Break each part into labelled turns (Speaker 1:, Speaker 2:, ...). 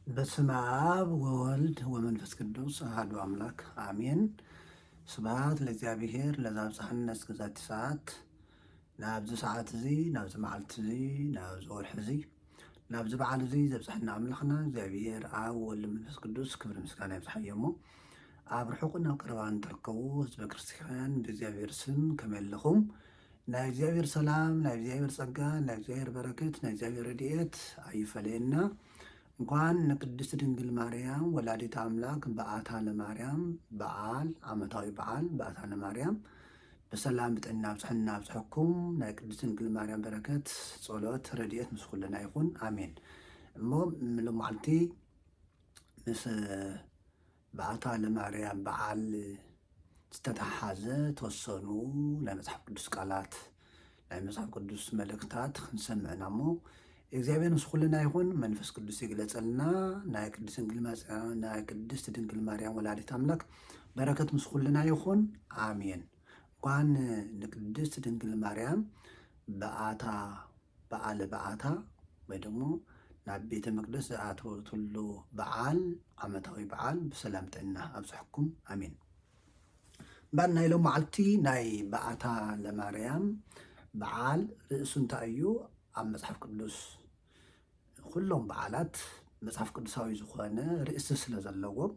Speaker 1: በስመ አብ ወወልድ ወመንፈስ ቅዱስ አሐዱ አምላክ አሜን። ስብሐት ለእግዚአብሔር ለዘአብጽሐነ እስከ ዛቲ ሰዓት። ናብዚ ሰዓት እዚ ናብዚ መዓልቲ እዚ ናብዚ ወርሒ እዚ ናብዚ በዓል እዚ ዘብፅሐና ኣምላኽና እግዚአብሔር አብ ወወልድ መንፈስ ቅዱስ ክብሪ ምስጋና ይብፅሐዮ እሞ ኣብ ርሑቕን ኣብ ቀረባን ትርከቡ ህዝበ ክርስቲያን ብእግዚአብሔር ስም ከመይ ኣለኹም? ናይ እግዚአብሔር ሰላም፣ ናይ እግዚአብሔር ጸጋ፣ ናይ እግዚአብሔር በረከት፣ ናይ እግዚአብሔር ረድኤት ኣይፈለየና። እንኳን ንቅድስት ድንግል ማርያም ወላዲተ አምላክ በዓታ ለማርያም በዓል ዓመታዊ በዓል በዓታ ለማርያም በሰላም ብጥዕና ብፅሕና ብፅሕኩም። ናይ ቅድስት ድንግል ማርያም በረከት ጸሎት ረድኤት ምስ ኩልና ይኹን አሜን። እሞ ሎመዓልቲ ምስ በዓታ ለማርያም በዓል ዝተተሓሓዘ ተወሰኑ ናይ መጽሓፍ ቅዱስ ቃላት ናይ መጽሓፍ ቅዱስ መልእክታት ክንሰምዕና እሞ እግዚአብሔር ምስ ኩልና ይኹን። መንፈስ ቅዱስ ይግለጸልና። ናይ ቅድስት ድንግል ማርያም ወላዲተ አምላክ በረከት ምስ ኩልና ይኹን አሜን። እንኳን ንቅድስት ድንግል ማርያም በዓታ በዓለ በዓታ ወይ ደግሞ ናብ ቤተ መቅደስ ዝኣተወትሉ በዓል ዓመታዊ በዓል ብሰላም ጥዕና ኣብፅሕኩም አሜን። እምበር ናይ ሎም መዓልቲ ናይ በዓታ ለማርያም በዓል ርእሱ እንታይ እዩ? ኣብ መጽሓፍ ቅዱስ ኩሎም በዓላት መጽሓፍ ቅዱሳዊ ዝኾነ ርእሲ ስለ ዘለዎም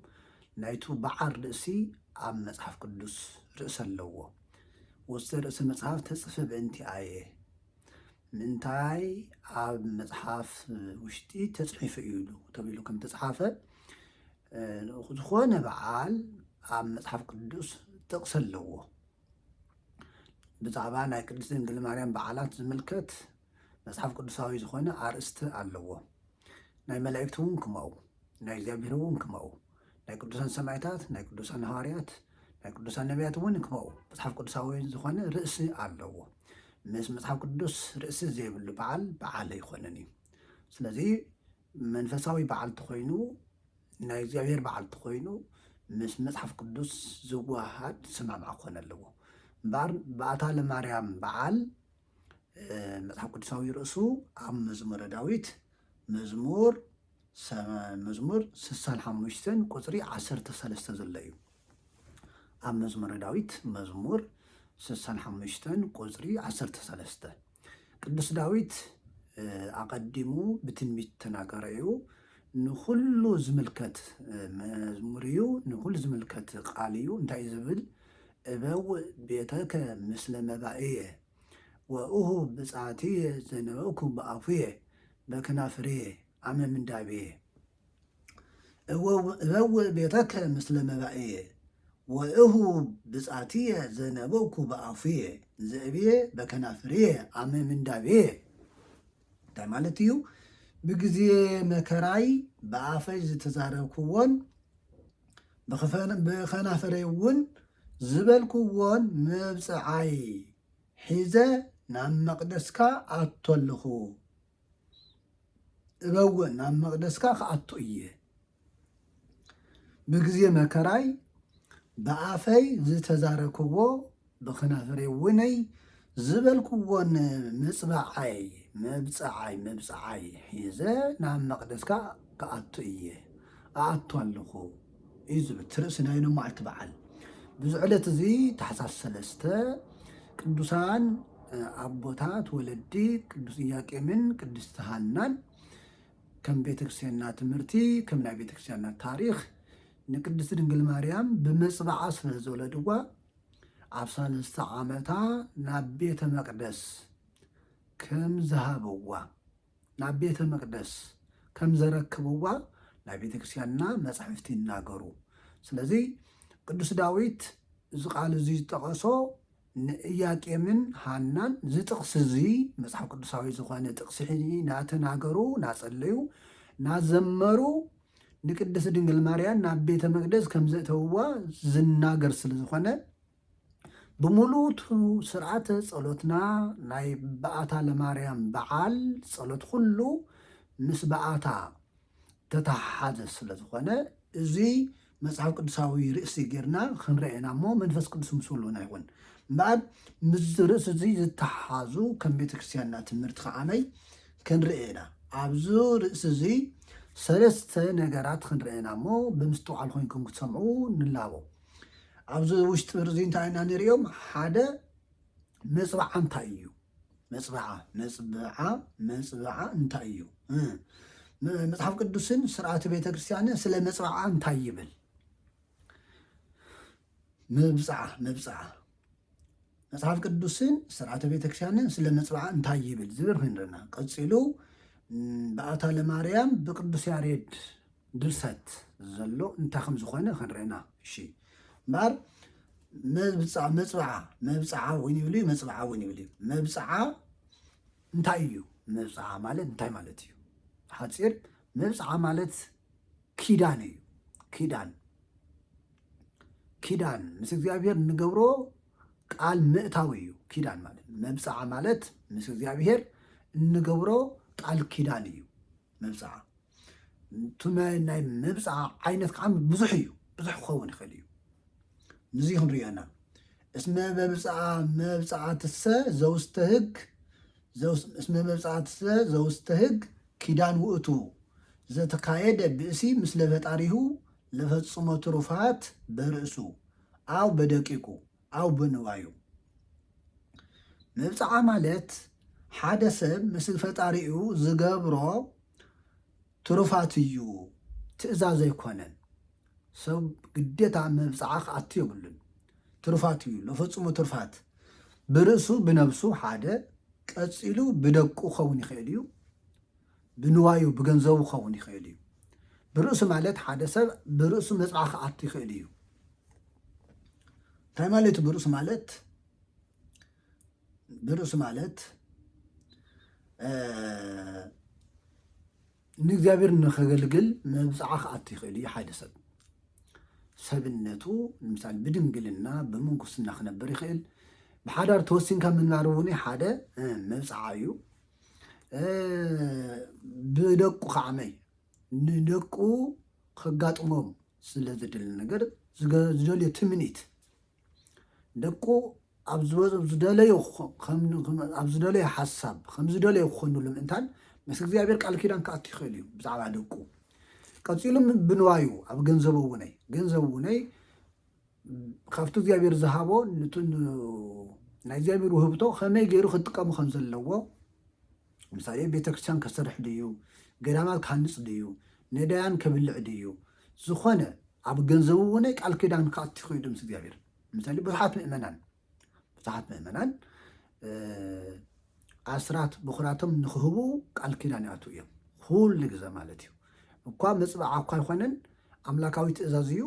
Speaker 1: ናይቱ በዓል ርእሲ ኣብ መጽሓፍ ቅዱስ ርእሲ ኣለዎ። ውስጢ ርእሲ መጽሓፍ ተጽፈ ብእንቲ ኣየ ምንታይ ኣብ መጽሓፍ ውሽጢ ተጽሒፉ እዩ ተባሂሉ ከም ተጽሓፈ ዝኾነ በዓል ኣብ መጽሓፍ ቅዱስ ጥቕሲ ኣለዎ። ብዛዕባ ናይ ቅድስት ድንግል ማርያም በዓላት ዝምልከት መጽሓፍ ቅዱሳዊ ዝኾነ ኣርእስቲ ኣለዎ። ናይ መላእክቲ እውን ክምኡ፣ ናይ እግዚአብሔር እውን ክምኡ፣ ናይ ቅዱሳን ሰማዕታት፣ ናይ ቅዱሳን ሐዋርያት፣ ናይ ቅዱሳን ነቢያት እውን ክምኡ መጽሓፍ ቅዱሳዊ ዝኾነ ርእሲ ኣለዎ። ምስ መጽሓፍ ቅዱስ ርእሲ ዘይብሉ በዓል በዓል ኣይኮነን እዩ። ስለዚ መንፈሳዊ በዓል ተኾይኑ ናይ እግዚአብሔር በዓል ተኾይኑ ምስ መጽሓፍ ቅዱስ ዝዋሃድ ስማማዕ ክኾን ኣለዎ። እምበር በዓታ ለማርያም በዓል መጽሓፍ ቅዱሳዊ ርእሱ ኣብ መዝሙረ ዳዊት መዝሙር 65 ቁፅሪ 13 ዘሎ እዩ። ኣብ መዝሙረ ዳዊት መዝሙር 65 ቁፅሪ 13 ቅዱስ ዳዊት ኣቐዲሙ ብትንቢት ተናገረ እዩ። ንኩሉ ዝምልከት መዝሙር እዩ፣ ንኩሉ ዝምልከት ቃል እዩ። እንታይ ዝብል? እበውእ ቤተከ ምስለ መባእየ ወእሁ ብጻትየ ዘነበብኩ በአፉየ በከናፍርየ አመ ምንዳቤየ። እበውእ ቤተከ ምስለ መባእየ ወእሁ ብጻትየ ዘነበብኩ በአፉየ ዘእብየ በከናፍርየ አመ ምንዳቤየ። እንታይ ማለት እዩ? ብግዜ መከራይ ብኣፈይ ዝተዛረብክዎን ብከናፍረይ እውን ዝበልክዎን መብፅዓይ ሒዘ ናብ መቅደስካ ኣቶ ኣለኹ። እበውእ ናብ መቅደስካ ክኣቱ እየ። ብግዜ መከራይ ብኣፈይ ዝተዛረክዎ ብከናፍረይ እውነይ ዝበልክዎን መብፅዓይ ሒዘ ናብ መቅደስካ ክኣቱ እየ ኣኣቱ ኣለኹ እዩ ዝብል ትርእሲ ናይ ሎመዓልቲ በዓል። ብዙ ዕለት እዚ ታሕሳስ 3 ቅዱሳን ኣቦታት ወለዲ ቅዱስ ኢያቄምን ቅድስቲ ሃናን ከም ቤተክርስትያንና ትምህርቲ ከም ናይ ቤተክርስትያንና ታሪክ ንቅድስቲ ድንግል ማርያም ብመፅባዓ ስለ ዘወለድዋ ኣብ 3 ዓመታ ናብ ቤተ መቅደስ ከም ዝሃብዋ ናብ ቤተ መቅደስ ከም ዘረክብዋ ናይ ቤተክርስትያንና መጻሕፍቲ ይናገሩ። ስለዚ ቅዱስ ዳዊት እዚ ቃል እዚ ዝጠቐሶ ንኢያቄምን ሃናን ዝጥቕሲ እዚ መጽሓፍ ቅዱሳዊ ዝኾነ ጥቕሲ ናተናገሩ ናጸለዩ ናዘመሩ ንቅድስት ድንግል ማርያም ናብ ቤተ መቅደስ ከም ዘእተውዋ ዝናገር ስለ ዝኾነ ብምሉእ ስርዓተ ጸሎትና ናይ በዓታ ለማርያም በዓል ጸሎት ኩሉ ምስ በዓታ ተተሓሓዘ ስለ ዝኾነ እዚ መጽሓፍ ቅዱሳዊ ርእሲ ጌርና ክንርአና እሞ መንፈስ ቅዱስ ምስሉና ይኹን። እምበር ምስ ርእሲ እዚ ዝተሓሓዙ ከም ቤተክርስትያንና ትምህርቲ ከዓነይ ክንርአና ኣብዚ ርእሲ እዚ ሰለስተ ነገራት ክንርአና እሞ ብምስትውዓል ኮይንኩም ክትሰምዑ ንላቦ ኣብዚ ውሽጢ ርዚ እንታይ ኢና ንሪኦም ሓደ መፅባዓ እንታይ እዩ መፅባዓ እንታይ እዩ መጽሐፍ ቅዱስን ስርዓተ ቤተ ክርስቲያንን ስለ መፅባዓ እንታይ ይብል መብፅዓ መጽሐፍ ቅዱስን ስርዓተ ቤተ ክርስቲያንን ስለ መፅባዓ እንታይ ይብል ዝብል ክንርና ቀፂሉ በኣታ ለማርያም ብቅዱስ ያሬድ ድርሰት ዘሎ እንታይ ከም ዝኾነ ክንርአና እሺ እምበር መብፅዓ እውን ይብሉ መፅባዓ እውን ይብሉ መብፅዓ እንታይ እዩ መብፅዓ ማለት እንታይ ማለት እዩ ሓፂር መብፅዓ ማለት ኪዳን እዩ ኪዳን ምስ እግዚአብሔር ንገብሮ ቃል ምእታዊ እዩ ኪዳን ማለት መብፅዓ ማለት ምስ እግዚአብሔር እንገብሮ ቃል ኪዳን እዩ መብፅዓ ናይ መብፅዓ ዓይነት ከዓ ብዙሕ እዩ ብዙሕ ክኸውን ይኽእል እዩ ንዚ ክንሪአና እስመ መብፅዓትሰ ዘውስተ ሕግ ኪዳን ውእቱ ዘተካየደ ብእሲ ምስለ ፈጣሪሁ ለፈጽሞ ትሩፋት በርእሱ አው በደቂቁ አው በንዋዩ መብፅዓ ማለት ሓደ ሰብ ምስል ፈጣሪኡ ዝገብሮ ትሩፋት እዩ ትእዛዝ ኣይኮነን ሰብ ግዴታ መብፅዓ ክኣቱ የብሉን ትሩፋት እዩ ለፈጽሞ ትሩፋት ብርእሱ ብነብሱ ሓደ ቀፂሉ ብደቁ ኸውን ይኽእል እዩ ብንዋዩ ብገንዘቡ ኸውን ይኽእል እዩ ብርእሱ ማለት ሓደ ሰብ ብርእሱ መፅባዕ ክኣቱ ይኽእል እዩ እንታይ ማለት ብርእሱ ማለት ንእግዚአብሔር ንኸገልግል መብፅዓ ክኣቱ ይኽእል እዩ ሓደ ሰብ ሰብነቱ ንምሳሌ ብድንግልና ብምንኩስና ክነብር ይኽእል ብሓዳር ተወሲንካ ምንባር እውን ሓደ መብፅዓ እዩ ብደቁ ከዓመይ ንደቁ ከጋጥሞም ስለ ዝድል ነገር ዝደልዮ ትምኒት ደቁ ኣብ ዝደለዮ ሓሳብ ከም ዝደለዮ ክኾኑሉ ምእንታን ምስ እግዚአብሔር ቃል ኪዳን ክኣቱ ይኽእል እዩ ብዛዕባ ደቁ ቀፂሉ ብንዋዩ ኣብ ገንዘቡ እውነይ ካብቲ እግዚአብሔር ዝሃቦ ናይ እግዚአብሔር ውህብቶ ከመይ ገይሩ ክጥቀሙ ከም ዘለዎ ምሳሌ ቤተክርስትያን ከሰርሕ ድዩ ገዳማት ካንፅ ድዩ ነዳያን ከብልዕ ድዩ ዝኾነ ኣብ ገንዘቡ እውነይ ቃል ኪዳን ክኣቱ ይኽእል ምስ እግዚአብሔር ምሳሌ ብዙሓት ምእመናን ኣስራት ብኩራቶም ንክህቡ ቃል ኪዳን ይኣቱ እዮም ኩሉ ግዜ ማለት እዩ እኳ መፅባዓ እኳ ኣይኮነን ኣምላካዊ ትእዛዝ እዩ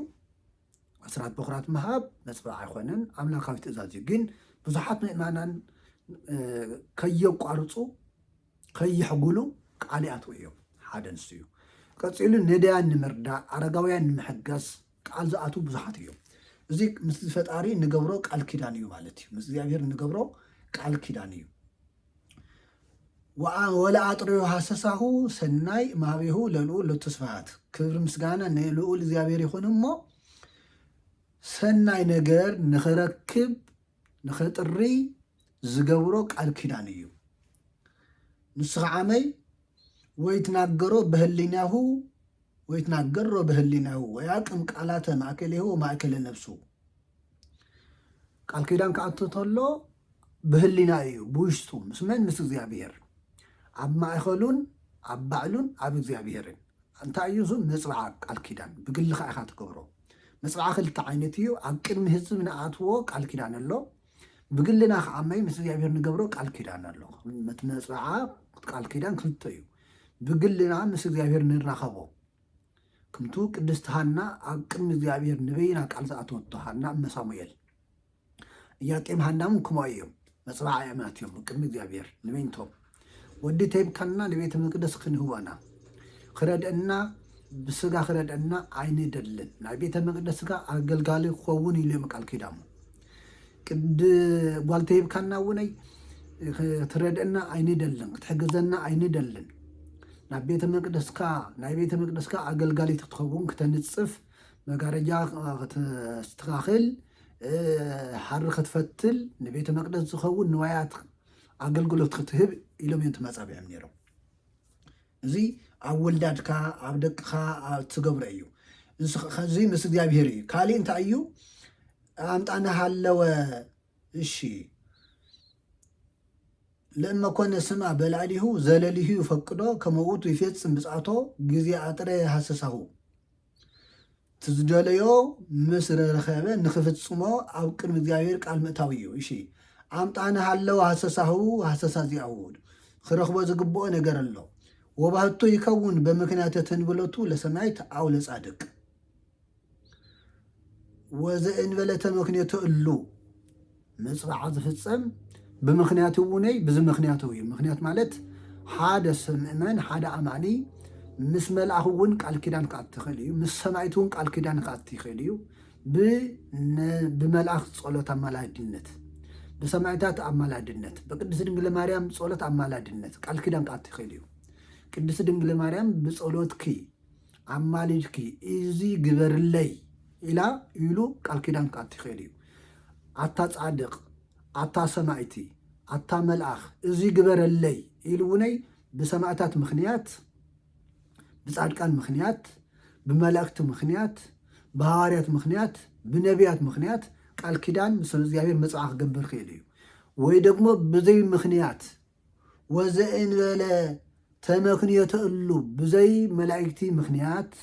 Speaker 1: ኣስራት ብኩራት ምሃብ መፅባዓ ኣይኮነን ኣምላካዊ ትእዛዝ እዩ ግን ብዙሓት ምእመናን ከየቋርፁ ከይሕጉሉ ቃል ይኣትዉ እዮም ሓደ ንሱ እዩ ቀፂሉ ነዳያን ንምርዳእ ኣረጋውያን ንምሕጋዝ ቃል ዝኣትዉ ብዙሓት እዮም እዚ ምስ ፈጣሪ ንገብሮ ቃል ኪዳን እዩ ማለት እዩ ምስ እግዚአብሔር ንገብሮ ቃል ኪዳን እዩ ወለኣጥርዮ ሃሰሳሁ ሰናይ ማህቤሁ ለልዑል ለተስፋሃት ክብሪ ምስጋና ንልዑል እግዚአብሔር ይኹን እሞ ሰናይ ነገር ንኽረክብ ንኽጥሪ ዝገብሮ ቃል ኪዳን እዩ ንሱ ከዓመይ ወይትናገሮ በህሊናሁ ወያቅም ቃላተ ማእከሌሁ ማእከለ ነፍሱ ቃል ኪዳን ክኣቱ ተሎ ብህሊና እዩ ብውሽጡ ምስ መን ምስ እግዚአብሔር ኣብ ማእኸሉን ኣብ ባዕሉን ኣብ እግዚአብሔርን እንታይ እዩ ዙ መፅባዓ ቃል ኪዳን ብግልኻ ኢኻ ትገብሮ መፅባዓ ክልተ ዓይነት እዩ ኣብ ቅድሚ ህዝቢ ንኣትዎ ቃል ኪዳን ኣሎ ብግልና ከዓመይ ምስ እግዚአብሔር ንገብሮ ቃል ኪዳን ኣሎ መፅባዓ ቃል ኪዳን ክልተ እዩ ብግልና ምስ እግዚአብሔር ንራኸቦ ከምቱ ቅድስቲ ሃና ኣብ ቅድሚ እግዚአብሔር ንበይና ቃል ዝኣተወቶ ሃና እመሳሙኤል ኢያቄም ሃናውን ከምኡ እዮም መፅባዓ እምነት እዮም ቅድሚ እግዚአብሔር ንበይንቶም ወዲ ተይብካና ንቤተ መቅደስ ክንህወና ክረድአና ብስጋ ክረድአና ኣይንደልን ናይ ቤተ መቅደስካ ኣገልጋሊ ክኸውን ኢሉ ቃል ኪዳሙ ቅዲ ጓል ተይብካና እውነይ ክትረድአና ኣይንደልን ክትሕግዘና ኣይንደልን ናይ ቤተ መቅደስካ ኣገልጋሊት ክትኸውን ክተንፅፍ መጋረጃ ክትስተኻኽል ሓሪ ክትፈትል ንቤተ መቅደስ ዝኸውን ንዋያት ኣገልግሎት ክትህብ ኢሎም እዮም ተመፃቢዖም ነይሮም እዚ ኣብ ወልዳድካ ኣብ ደቅካ ትገብሮ እዩ እዚ ምስ እግዚኣብሔር እዩ ካሊእ እንታይ እዩ ኣምጣና ሃለወ እሺ لما كنا سمع بلعليه زلله يفقده كما قلت يفيتس بسعته جزي عطره حسسه تزدليو مصر رخابه نخفت سمو او قدم እግዚአብሔር ቃል መታዊዩ እሺ አምጣና ሃለው حسسه زيعود خرخبو ዝግብኦ ነገር ኣሎ ወባህቶ ይከውን በምክንያት ተንብለቱ ለሰማይት አው ለጻድቅ ወዘእንበለተ ምክንያቱ እሉ መጽባዕ ዝፍጸም بمخنياته وني بز مخنياته وي مخنيات مالت حدا سمعمن حدا أماني مس ملأهون قال كيدان قات تخليو مس سمعتون قال كيدان قات تخليو بملأخ صلوت أمالادنت بسمعتات أمالادنت بقدس دنجل مريم صلوت أمالادنت قال كيدان قات تخليو قدس دنجل مريم بصلوتكي أمالجكي إزي جبر لي إلى يلو قال كيدان قات تخليو عطات صادق عطا سمعتي عطا ملأخ إزي قبر اللي إلوني بسمعتات مخنيات بصادقان مخنيات بملأخت مخنيات بهاريات مخنيات بنبيات مخنيات قال كيدان مثل زيابير مصعخ قبر خيليو ويدقمو بزي مخنيات وزئن ولا تمخنيات اللو بزي ملائكتي مخنيات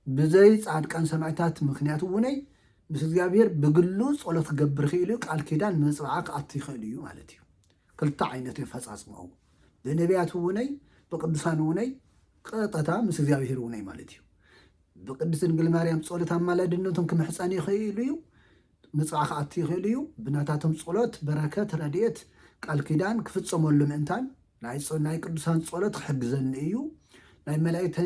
Speaker 1: بزي صادقان سمعتات مخنيات وني مس እግዚአብሔር بقلو ጸሎት ገብር ኺሉ ቃል ኪዳን መጽዋዕክ አትይኸልዩ ማለት እዩ ክልተ ዓይነት ይፈጻጽመው በነቢያት ወነይ በቅዱሳን ወነይ ቀጠታ ምስ እግዚአብሔር ወነይ ማለት እዩ በቅድስት ድንግል ማርያም ጸሎት አማላድነቱን ክምሕፀን ይኽእሉ እዩ መጽዋዕክ አትይኸልዩ ብናታቶም ጸሎት በረከት ረድኤት ቃል ኪዳን ክፍጸመሉ ምእንታን ናይ ቅዱሳን ጸሎት ክሕግዘን እዩ ናይ መላእክት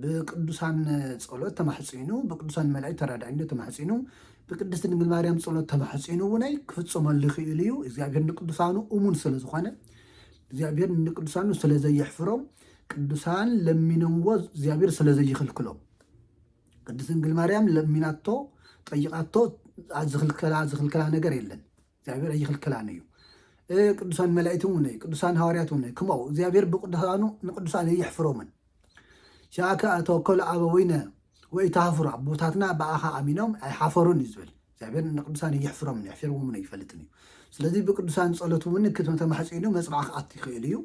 Speaker 1: በቅዱሳን ጸሎት ተማሕጺኑ በቅዱሳን መላእክት ተራዳኢነት ተማሕጺኑ በቅድስት ድንግል ማርያም ጸሎት ተማሕጺኑ ወናይ ክፍጽመሉ ይኽእል እዩ እግዚአብሔር ንቅዱሳኑ እሙን ስለ ዝኾነ እግዚአብሔር ንቅዱሳኑ ስለ ዘይሕፍሮም ቅዱሳን ለሚነዎ እግዚአብሔር ስለ ዘይኽልክሎም ቅድስት ድንግል ማርያም ለሚናቶ ጠይቃቶ ዝኽልከላ ነገር የለን እግዚአብሔር አይኽልከላን እዩ ቅዱሳን መላእክት ወነይ ቅዱሳን ሐዋርያት ወነይ ከመው እግዚአብሔር በቅዱሳኑ ንቅዱሳን ይሕፍሮምን ሻካ አተወከሉ አበዊነ ወይ ታፍሩ አቦታትና በአኻ አሚኖም አይሐፈሩን ይዝብል እግዚአብሔር ንቅዱሳን ይሕፍሮምን ይሕፍሮምን ይፈልጥን እዩ ስለዚህ በቅዱሳን ጸሎት ወነይ ክትመተ ማሕጺኑ መጽባኽ አት ይኽእል እዩ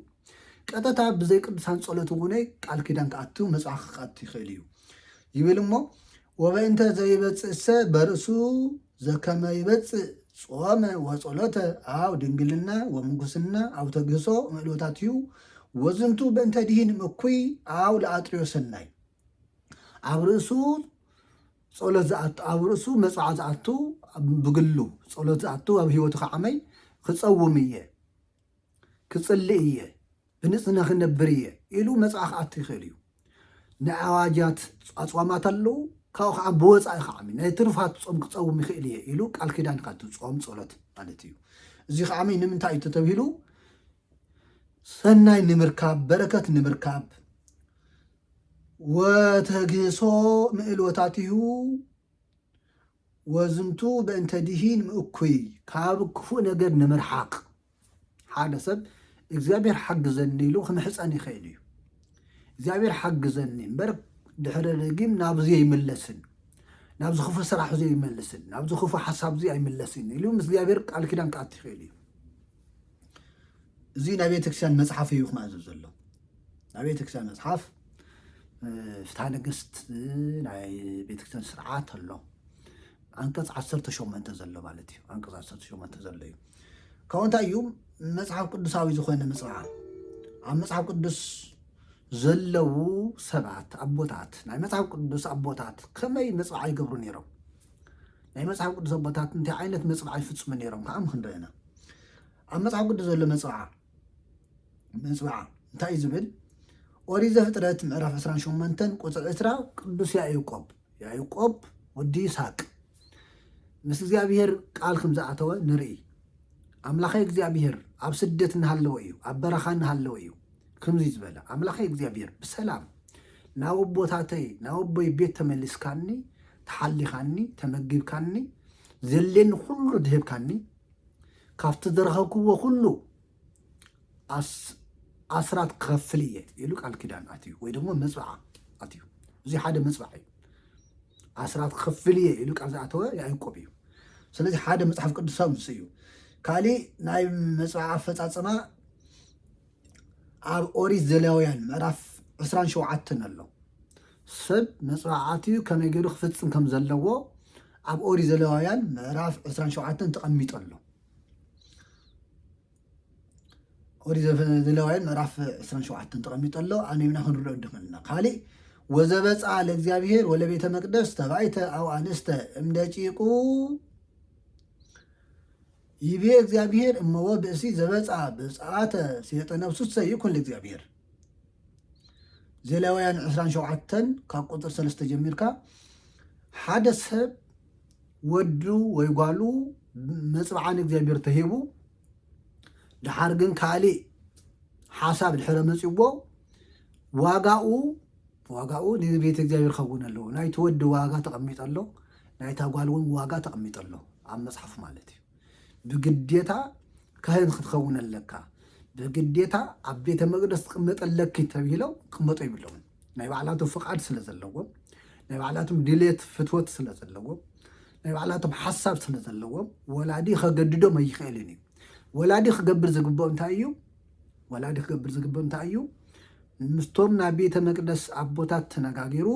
Speaker 1: ቀጠታ ብዘይ ቅዱሳን ጸሎት ወነይ ቃል ኪዳን ከአቱ መጽባኽ አት ይኽእል እዩ ይብልሞ ወበእንተ ዘይበጽእሰ በርእሱ ዘከመ ይበጽእ ጾመ ወጸሎተ አው ድንግልና ወምንኩስና አው ተግሶ መልወታትዩ ወዝንቱ በእንተ ዲህን እኩይ አው ለአጥርዮ ሰናይ ኣብ ርእሱ ጸሎት ዝኣቱ ኣብ ርእሱ መጽዓ ዝኣቱ ብግሉ ጸሎት ዝኣቱ ኣብ ህይወቱ ከዓመይ ክጸውም እየ ክጽልእ እየ ብንጽህና ክነብር እየ ኢሉ መጽዓ ክኣቱ ይኽእል እዩ ንኣዋጃት ኣጽዋማት ኣለዉ ካብኡ ከዓ ብወፃኢ ከዓሚ ናይ ትርፋት ጾም ክጸውም ይኽእል እየ ኢሉ ቃል ኪዳን ካቱ ጾም ጸሎት ማለት እዩ እዚ ከዓሚ ንምንታይ እዩ ተተባሂሉ ሰናይ ንምርካብ በረከት ንምርካብ ወተግሶ ምእልወታትዩ ወዝንቱ በእንተ ዲሂን ምእኩይ ካብ ክፉእ ነገር ንምርሓቅ ሓደ ሰብ እግዚአብሔር ሓግዘኒ ኢሉ ክምሕፀን ይኽእል እዩ እግዚአብሔር ሓግዘኒ እምበር ድሕረ ረጊም ናብዚ ኣይምለስን ናብዚ ክፉእ ስራሕ እዚ ኣይመልስን ናብዚ ክፉእ ሓሳብ እዚ ኣይምለስን ኢሉ ምስ እግዚአብሔር ቃል ኪዳን ከኣቱ ይኽእል እዩ እዚ ናይ ቤተክርስትያን መፅሓፍ እዩ ክማእዘዝ ዘሎ ናይ ቤተክርስትያን መፅሓፍ ፍትሐ ነገሥት ናይ ቤተክርስትያን ስርዓት ኣሎ አንቀጽ 18 ዘሎ ማለት እዩ አንቀጽ 18 ዘሎ እዩ ካብኡ እንታይ እዩ መፅሓፍ ቅዱሳዊ ዝኾነ መፅሓፍ ኣብ መፅሓፍ ቅዱስ ዘለዉ ሰባት ኣቦታት ናይ መፅሓፍ ቅዱስ ኣቦታት ከመይ መፅባዕ ይገብሩ ነይሮም ናይ መፅሓፍ ቅዱስ ኣቦታት እንታይ ዓይነት መፅባዕ ይፍፅሙ ነይሮም ከዓ ክንደና ኣብ መፅሓፍ ቅዱስ ዘሎ መፅባዕ እንታይ ዝብል ኦሪት ዘፍጥረት ምዕራፍ 28 ቁፅሪ 20 ቅዱስ ያዕቆብ ወዲ ይስሐቅ ምስ እግዚአብሔር ቃል ከም ዝኣተወ ንርኢ ኣምላኸ እግዚአብሔር ኣብ ስደት እናሃለወ እዩ ኣብ በረኻ እናሃለወ እዩ ከምዚ ዝበለ ኣምላኸ እግዚአብሔር ብሰላም ናብ ኣቦታተይ ናብ ኣቦይ ቤት ተመሊስካኒ ተሓሊኻኒ ተመጊብካኒ ዘለኒ ኩሉ ድህብካኒ ካብቲ ዝረኸብክዎ ኩሉ ኣስራት ክኸፍል እየ ኢሉ ቃል ኪዳን ኣትዩ ወይ ደግሞ መፅባዓ ኣትዩ እዚ ሓደ መፅባዕ እዩ ኣስራት ክኸፍል እየ ኢሉ ቃል ዝኣተወ ያዕቆብ እዩ ስለዚ ሓደ መፅሓፍ ቅዱሳዊ ምስ እዩ ካሊእ ናይ መፅባዕ ኣፈፃፅማ ኣብ ኦሪት ዘሌዋውያን ምዕራፍ 27 ኣሎ ሰብ መፅባዕ ኣትዩ ከመይ ገይሩ ክፍፅም ከም ዘለዎ ኣብ ኦሪት ዘሌዋውያን ምዕራፍ 27 ተቐሚጡ ኣሎ ኦሪት ዘሌዋውያን ምዕራፍ 27 ተቐሚጡ ኣሎ ኣነይና ክንርድኦ ድኽእልና ካሊእ ወዘበፃ ለእግዚአብሔር ወለቤተ መቅደስ ተባይተ አው አንስተ እምደጪቁ ይቤ እግዚአብሔር እመዎ ብእሲ ዘበፃ ብፅዓተ ሴጠ ነፍሱሰ ይኩን ለእግዚአብሔር ዘሌዋውያን 27 ካብ ቁጥር 3 ጀሚርካ ሓደ ሰብ ወዱ ወይ ጓሉ መፅባዕን እግዚአብሔር ተሂቡ ድሓር ግን ካሊእ ሓሳብ ድሕረ መፅዎ ዋጋኡ ንቤተ እግዚአብሔር ክኸውን ኣለዎ ናይቲ ወዲ ዋጋ ተቐሚጡ ኣሎ ናይታ ጓል እውን ዋጋ ተቐሚጡ ኣሎ ኣብ መፅሓፍ ማለት እዩ ብግዴታ ካህን ክትኸውን ኣለካ ብግዴታ ኣብ ቤተ መቅደስ ትቕመጠለኪ ተባሂሎም ክመጡ ይብለውን ናይ ባዕላቶም ፍቃድ ስለ ዘለዎም ናይ ባዕላቶም ድሌት ፍትወት ስለ ዘለዎም ናይ ባዕላቶም ሓሳብ ስለ ዘለዎም ወላዲ ከገድዶም ኣይኽእልን እዩ ወላዲ ክገብር ዝግብኦ እንታይ እዩ ምስቶም ናብ ቤተ መቅደስ ኣቦታት ተነጋጊሩ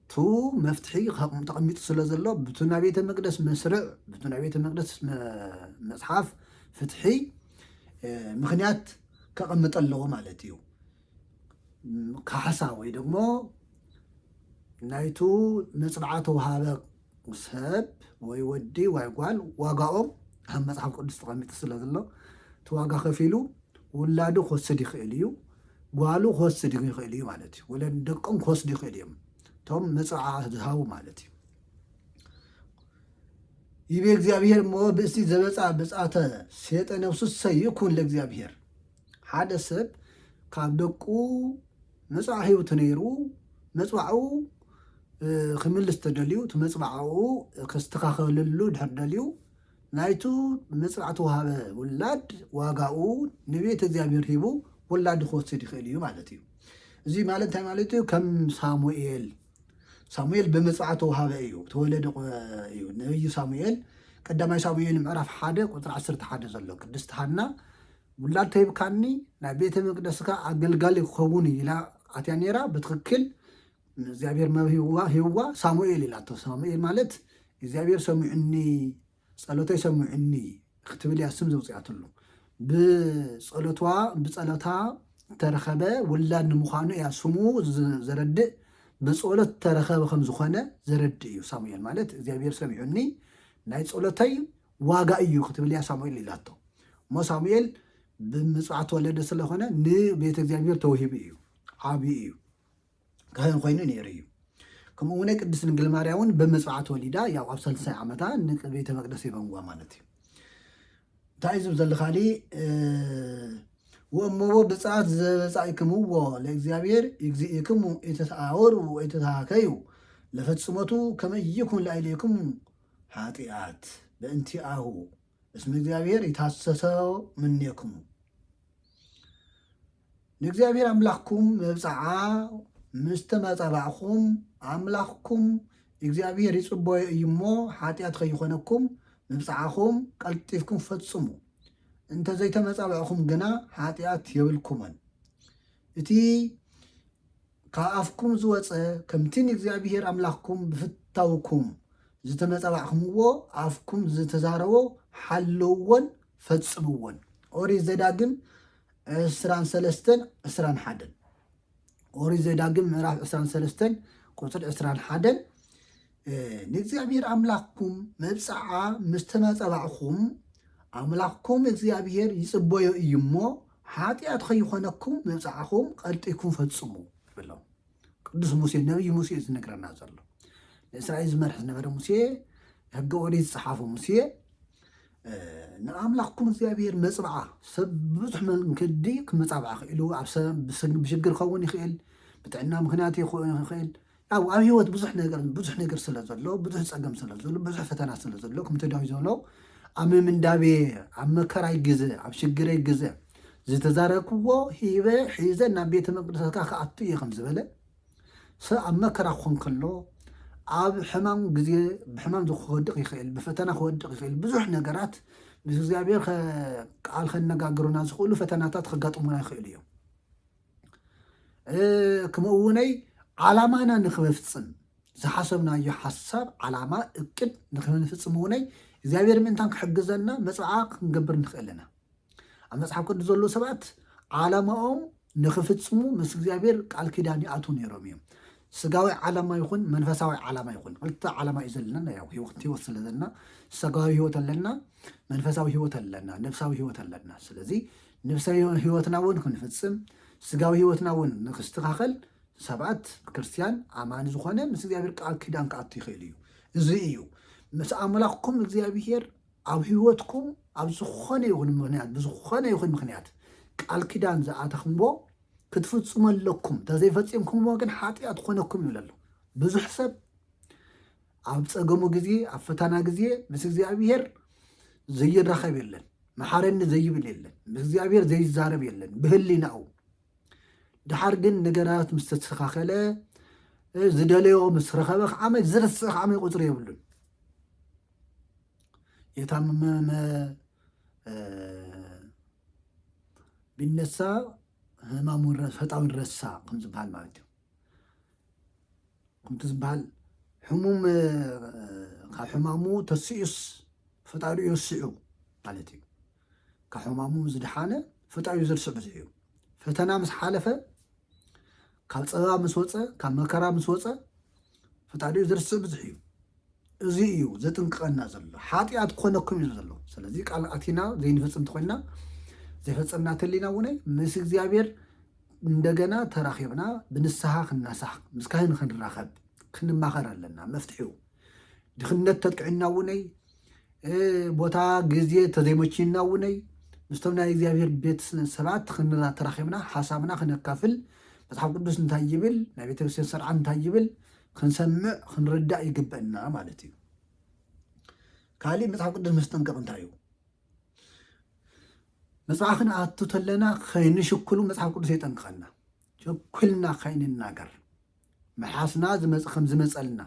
Speaker 1: ቱ መፍትሒ ተቐሚጡ ስለ ዘሎ ብቱ ናብ ቤተ መቅደስ መስርዕ ብቱ ናብ ቤተ መቅደስ መፅሓፍ ፍትሒ ምክንያት ከቐምጥ ኣለዎ ማለት እዩ ካሕሳ ወይ ደግሞ ናይቱ መፅባዓ ተውሃበ ሰብ ወይ ወዲ ወይ ጓል ዋጋኦም ኣብ መፅሓፍ ቅዱስ ተቐሚጡ ስለ ዘሎ እቲ ዋጋ ከፊሉ ውላዱ ክወስድ ይኽእል እዩ ጓሉ ክወስድ ይኽእል እዩ ማለት እዩ ወለድ ደቆም ክወስድ ይኽእል እዮም እቶም መፅባዓ ዝሃቡ ማለት እዩ ይቤ እግዚአብሔር እሞ ብእሲ ዘበፃ ብፅዓተ ሴጠ ነፍሱሰ ይኩን ለእግዚአብሔር ሓደ ሰብ ካብ ደቁ መፅባዕ ሂወቱ ነይሩ መፅባዑ ክምልስ ተደልዩ እቲ መፅባዕኡ ከስተኻኸለሉ ድሕር ደልዩ ናይቱ መፅባዕ ተውሃበ ውላድ ዋጋኡ ንቤተ እግዚአብሔር ሂቡ ወላዱ ክወስድ ይኽእል እዩ ማለት እዩ እዚ ማለት እንታይ ማለት እዩ ከም ሳሙኤል ብመፅባዕ ተውሃበ እዩ ተወለደ እዩ ነብዩ ሳሙኤል ቀዳማይ ሳሙኤል ምዕራፍ 1 ቁጥር 11 ዘሎ ቅድስቲ ሃና ውላድ ተሂብካኒ ናይ ቤተ መቅደስካ ኣገልጋሊ ክኸውን ኢላ ኣትያ ነይራ ብትክክል እግዚአብሔር ሂብዋ ሳሙኤል ኢላቶ ሳሙኤል ማለት እግዚአብሔር ሰሚዑኒ ጸሎተይ ሰሚዑኒ ክትብል እያ ስም ዘውፅያትሉ ብጸሎታ ተረኸበ ውላድ ንምዃኑ እያ ስሙ ዘረድእ ብጸሎት ተረኸበ ከም ዝኾነ ዘረድእ እዩ ሳሙኤል ማለት እግዚአብሔር ሰሚዑኒ ናይ ጸሎተይ ዋጋ እዩ ክትብል እያ ሳሙኤል ኢላቶ እሞ ሳሙኤል ብምፅባዕ ተወለደ ስለኾነ ንቤተ እግዚአብሔር ተውሂቡ እዩ ዓብዪ እዩ ካህን ኮይኑ ነይሩ እዩ ከምኡ እውን ቅድስት ድንግል ማርያም እውን ብምፅባዕ ተወሊዳ ያው ኣብ 30 ዓመታ ንቤተ መቅደስ ይበንዋ ማለት እዩ እንታይ ዝብ ዘሎ ካሊእ ወእመዎ ብፅዓት ዘበፃኢክምዎ ለእግዚአብሔር ይግዝኢክሙ ኢተተኣወሩ ወኢተተሃከዩ ለፈፅሞቱ ከመይ ይኩን ላዕሌክሙ ሓጢአት በእንቲአሁ እስመ እግዚአብሔር ይታሰሶ ምኔክሙ ንእግዚአብሔር ኣምላኽኩም መብፅዓ ምስ ተመፀባዕኹም ኣምላኽኩም እግዚአብሔር ይፅበዮ እዩ እሞ ሓጢአት ከይኾነኩም ምብፅዓኹም ቀልጢፍኩም ፈፅሙ እንተዘይተመፀባዕኹም ግና ሓጢአት የብልኩመን እቲ ካብ ኣፍኩም ዝወፀ ከምቲ ንእግዚአብሔር ኣምላኽኩም ብፍታውኩም ዝተመፀባዕኹምዎ ኣፍኩም ዝተዛረቦ ሓለውዎን ፈፅምዎን ኦሪት ዘዳግም 23:21 ኦሪት ዘዳግም ምዕራፍ 23 ቁጥር 21 ንእግዚአብሔር ኣምላኽኩም መብፅዓ ምስ ተመፀባዕኹም ኣምላኽኩም እግዚአብሔር ይፅበዮ እዩ እሞ ሓጢአት ከይኾነኩም መብፅዓኹም ቀልጢፍኩም ፈፅሙ ይብሎም ቅዱስ ሙሴ ነብይ ሙሴ ዝነግረና ዘሎ ንእስራኤል ዝመርሕ ዝነበረ ሙሴ ሕጊ ኦሪት ዝፀሓፈ ሙሴ ንኣምላኽኩም እግዚአብሔር መፅባዓ ሰብ ብዙሕ መንገዲ ክመፃባዕ ክእሉ ብሽግር ክኸውን ይኽእል ብጥዕና ምክንያት ይኽእል ኣብ ህይወት ብዙሕ ነገር ስለ ዘሎ ብዙሕ ፀገም ስለ ዘሎ ብዙሕ ፈተና ስለ ዘሎ ከምቲ ዳዊት ዘሎ ኣብ ምምንዳቤ ኣብ መከራይ ግዜ ኣብ ሽግረይ ግዜ ዝተዛረክዎ ሂበ ሒዘ ናብ ቤተ መቅደስካ ከኣቱ እየ ከም ዝበለ ኣብ መከራ ክኾን ከሎ ኣብ ሕማም ግዜ ብሕማም ክወድቕ ይኽእል ብፈተና ክወድቕ ይኽእል ብዙሕ ነገራት ምስ እግዚኣብሔር ቃል ከነጋግሩና ዝኽእሉ ፈተናታት ከጋጥሙና ይኽእሉ እዮም ከምኡ እውነይ ዓላማና ንክበፍፅም ዝሓሰብናዮ ሓሳብ ዓላማ እቅድ ንክንፍፅም እውነይ እግዚኣብሔር ምእንታን ክሕግዘና መፅዓ ክንገብር ንኽእል ኢና ኣብ መፅሓፍ ቅዱስ ዘሎ ሰባት ዓላማኦም ንክፍፅሙ ምስ እግዚኣብሔር ቃል ኪዳን ይኣትዉ ነይሮም እዮም ስጋዊ ዓላማ ይኹን መንፈሳዊ ዓላማ ይኹን ክልተ ዓላማ እዩ ዘለና ያው ህይወት ስለ ዘለና ስጋዊ ህይወት ኣለና መንፈሳዊ ህይወት ኣለና ነፍሳዊ ህይወት ኣለና ስለዚ ነፍሳዊ ህይወትና እውን ክንፍፅም ስጋዊ ህይወትና እውን ንክስተኻኸል ሰባት ክርስቲያን ኣማኒ ዝኾነ ምስ እግዚኣብሔር ቃል ኪዳን ክኣቱ ይኽእል እዩ እዚ እዩ ምስ ኣምላኽኩም እግዚኣብሔር ኣብ ህይወትኩም ኣብ ዝኾነ ይኹን ምክንያት ብዝኾነ ይኹን ምክንያት ቃል ኪዳን ዝኣተኽምዎ ክትፍፅሙ ኣለኩም ተዘይፈፂምኩምዎ ግን ሓጢኣት ኮነኩም ይብል ኣሎ ብዙሕ ሰብ ኣብ ፀገሙ ግዜ ኣብ ፈተና ግዜ ምስ እግዚኣብሔር ዘይራኸብ የለን መሓረኒ ዘይብል የለን ምስ እግዚኣብሔር ዘይዛረብ የለን ብህሊናኡ ድሓር ግን ነገራት ምስ ተስተኻኸለ ዝደለዮ ምስ ረኸበ ዓመት ዝርስቕ ዓመት ቁፅሪ የብሉን የታመመ ቢነሳ ህማሙ ፈጣዊ ረሳ ከም ዝበሃል ማለት እዩ ከምቲ ዝበሃል ሕሙም ካብ ሕማሙ ተስዩስ ፈጣሪ የስዑ ማለት እዩ ካብ ሕማሙ ዝድሓነ ፈጣሪ ዘርስዕ ብዙሕ እዩ ፈተና ምስ ሓለፈ ካብ ፀባ ምስ ወፀ ካብ መከራ ምስ ወፀ ፈጣሪ ዘርስዕ ብዙሕ እዩ እዚ እዩ ዘጥንቅቐና ዘሎ ሓጢኣት ኮነኩም እዩ ዘሎ ስለዚ ቃል ኣቲና ዘይንፈፅም እንተኮይና ዘይፈፀምና ተሊና እውነይ ምስ እግዚኣብሔር እንደገና ተራኺብና ብንስሓ ክንናሳሕ ምስ ካህን ክንራኸብ ክንማኸር ኣለና መፍትሒኡ ድኽነት ተጥቅዕና እውነይ ቦታ ግዜ ተዘይመችና እውነይ ምስቶም ናይ እግዚኣብሔር ቤት ሰባት ተራኺብና ሓሳብና ክነካፍል መፅሓፍ ቅዱስ እንታይ ይብል ናይ ቤተክርስትያን ስርዓት እንታይ ይብል ክንሰምዕ ክንርዳእ ይግበአና ማለት እዩ ካሊእ መፅሓፍ ቅዱስ መስጠንቀቕ እንታይ እዩ መፅዓ ክንኣቱ ተለና ከይንሽክሉ መፅሓፍ ቅዱስ የጠንቅቐና ቸኩልና ከይንናገር መሓስና ከም ዝመፀልና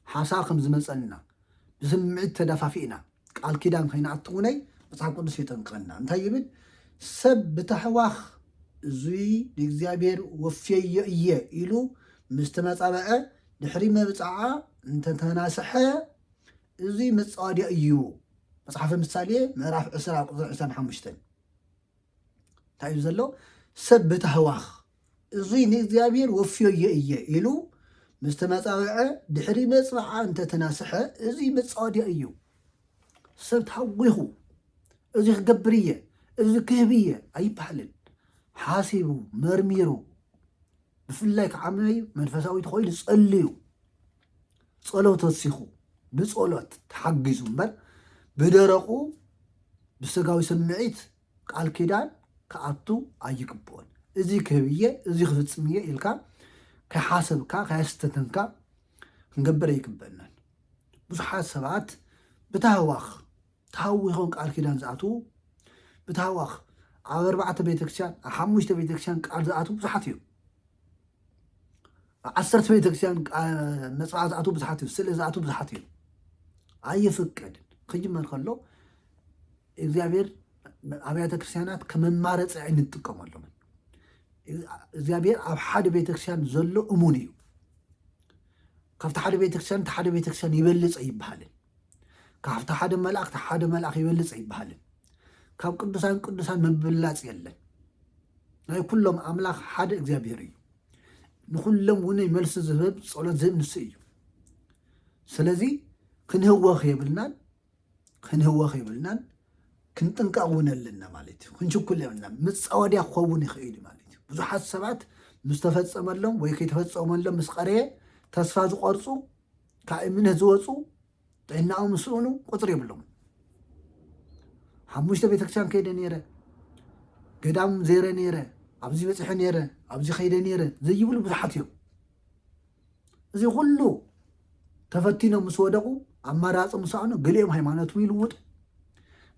Speaker 1: ሓሳብ ከም ዝመፀልና ብስምዒት ተደፋፊእና ቃል ኪዳን ከይንኣቱ እውነይ መፅሓፍ ቅዱስ የጠንቅቐና እንታይ ይብል ሰብ ብታሕዋኽ እዙይ ንእግዚኣብሔር ወፍየዮ እየ ኢሉ ምስ ተመፃበዐ ድሕሪ መብፅዓ እንተተናስሐ እዙይ መፃወድያ እዩ መፅሓፈ ምሳሌ ምዕራፍ 20 ቁፅሪ 25 እንታይ እዩ ዘሎ ሰብ ብታሕዋኽ እዙይ ንእግዚኣብሔር ወፍየዮ እየ ኢሉ ምስ ተመፃበዐ ድሕሪ መፅበዓ እንተተናስሐ እዙይ መፃወድያ እዩ ሰብ ተሓዊኹ እዚ ክገብር እየ እዚ ክህብ እየ ኣይበሃልን ሓሲቡ መርሚሩ ብፍላይ ከዓመይ መንፈሳዊ ተኮይሉ ጸልዩ ጸሎት ወሲኹ ብጸሎት ተሓጊዙ እምበር ብደረቁ ብስጋዊ ስምዒት ቃል ኪዳን ከኣቱ ኣይግብኦን እዚ ክህብ እየ እዚ ክፍፅም እየ ኢልካ ከይሓሰብካ ከያስተተንካ ክንገብር ኣይግበአናን ብዙሓት ሰባት ብታህዋኽ ተሃዊኾም ቃል ኪዳን ዝኣትዉ ብታህዋኽ ኣብ 4 ቤተክርስትያን ኣብ 5 ቤተክርስትያን ቃል ዝኣትዉ ብዙሓት እዮም ኣብ 10 ቤተክርስትያን መፅዓ ዝኣትዉ ብዙሓት እዮም ስእሊ ዝኣትዉ ብዙሓት እዮም ኣይፍቀድን ክጅመር ከሎ እግዚኣብሔር ኣብያተ ክርስቲያናት ከመማረፂ እንጥቀመሎም እግዚአብሔር ኣብ ሓደ ቤተክርስትያን ዘሎ እሙን እዩ ካብቲ ሓደ ቤተክርስትያን ቲ ሓደ ቤተክርስትያን ይበልፅ ይበሃልን ካብቲ ሓደ መልአክ ቲ ሓደ መልአክ ይበልፅ ይበሃልን ካብ ቅዱሳን መብላፅ የለን ናይ ኩሎም ኣምላኽ ሓደ እግዚአብሔር እዩ ንኩሎም እውን መልሲ ዝህብ ጸሎት ዝህብ ንሱ እዩ ስለዚ ክንህወኽ የብልናን ክንጥንቀቕ እውን ኣለና ማለት እዩ ክንችኩል የብልና ምፃወድያ ክኸውን ይኽእል ማለት እዩ ብዙሓት ሰባት ምስ ተፈፀመሎም ወይ ከይተፈፀመሎም ምስ ቀረየ ተስፋ ዝቆርፁ ካብ እምነት ዝወፁ ጥዕናኦም ምስኡኑ ቁፅሪ የብሎም 5 ቤተክርስትያን ከይደ ነይረ ገዳም ዘይረ ነይረ ኣብዚ በፂሐ ነይረ ኣብዚ ከይደ ነይረ ዘይብሉ ብዙሓት እዮም እዚ ኩሉ ተፈቲኖም ምስ ወደቁ ኣማራፂ ምሳእኑ ገሊኦም ሃይማኖት ይልውጡ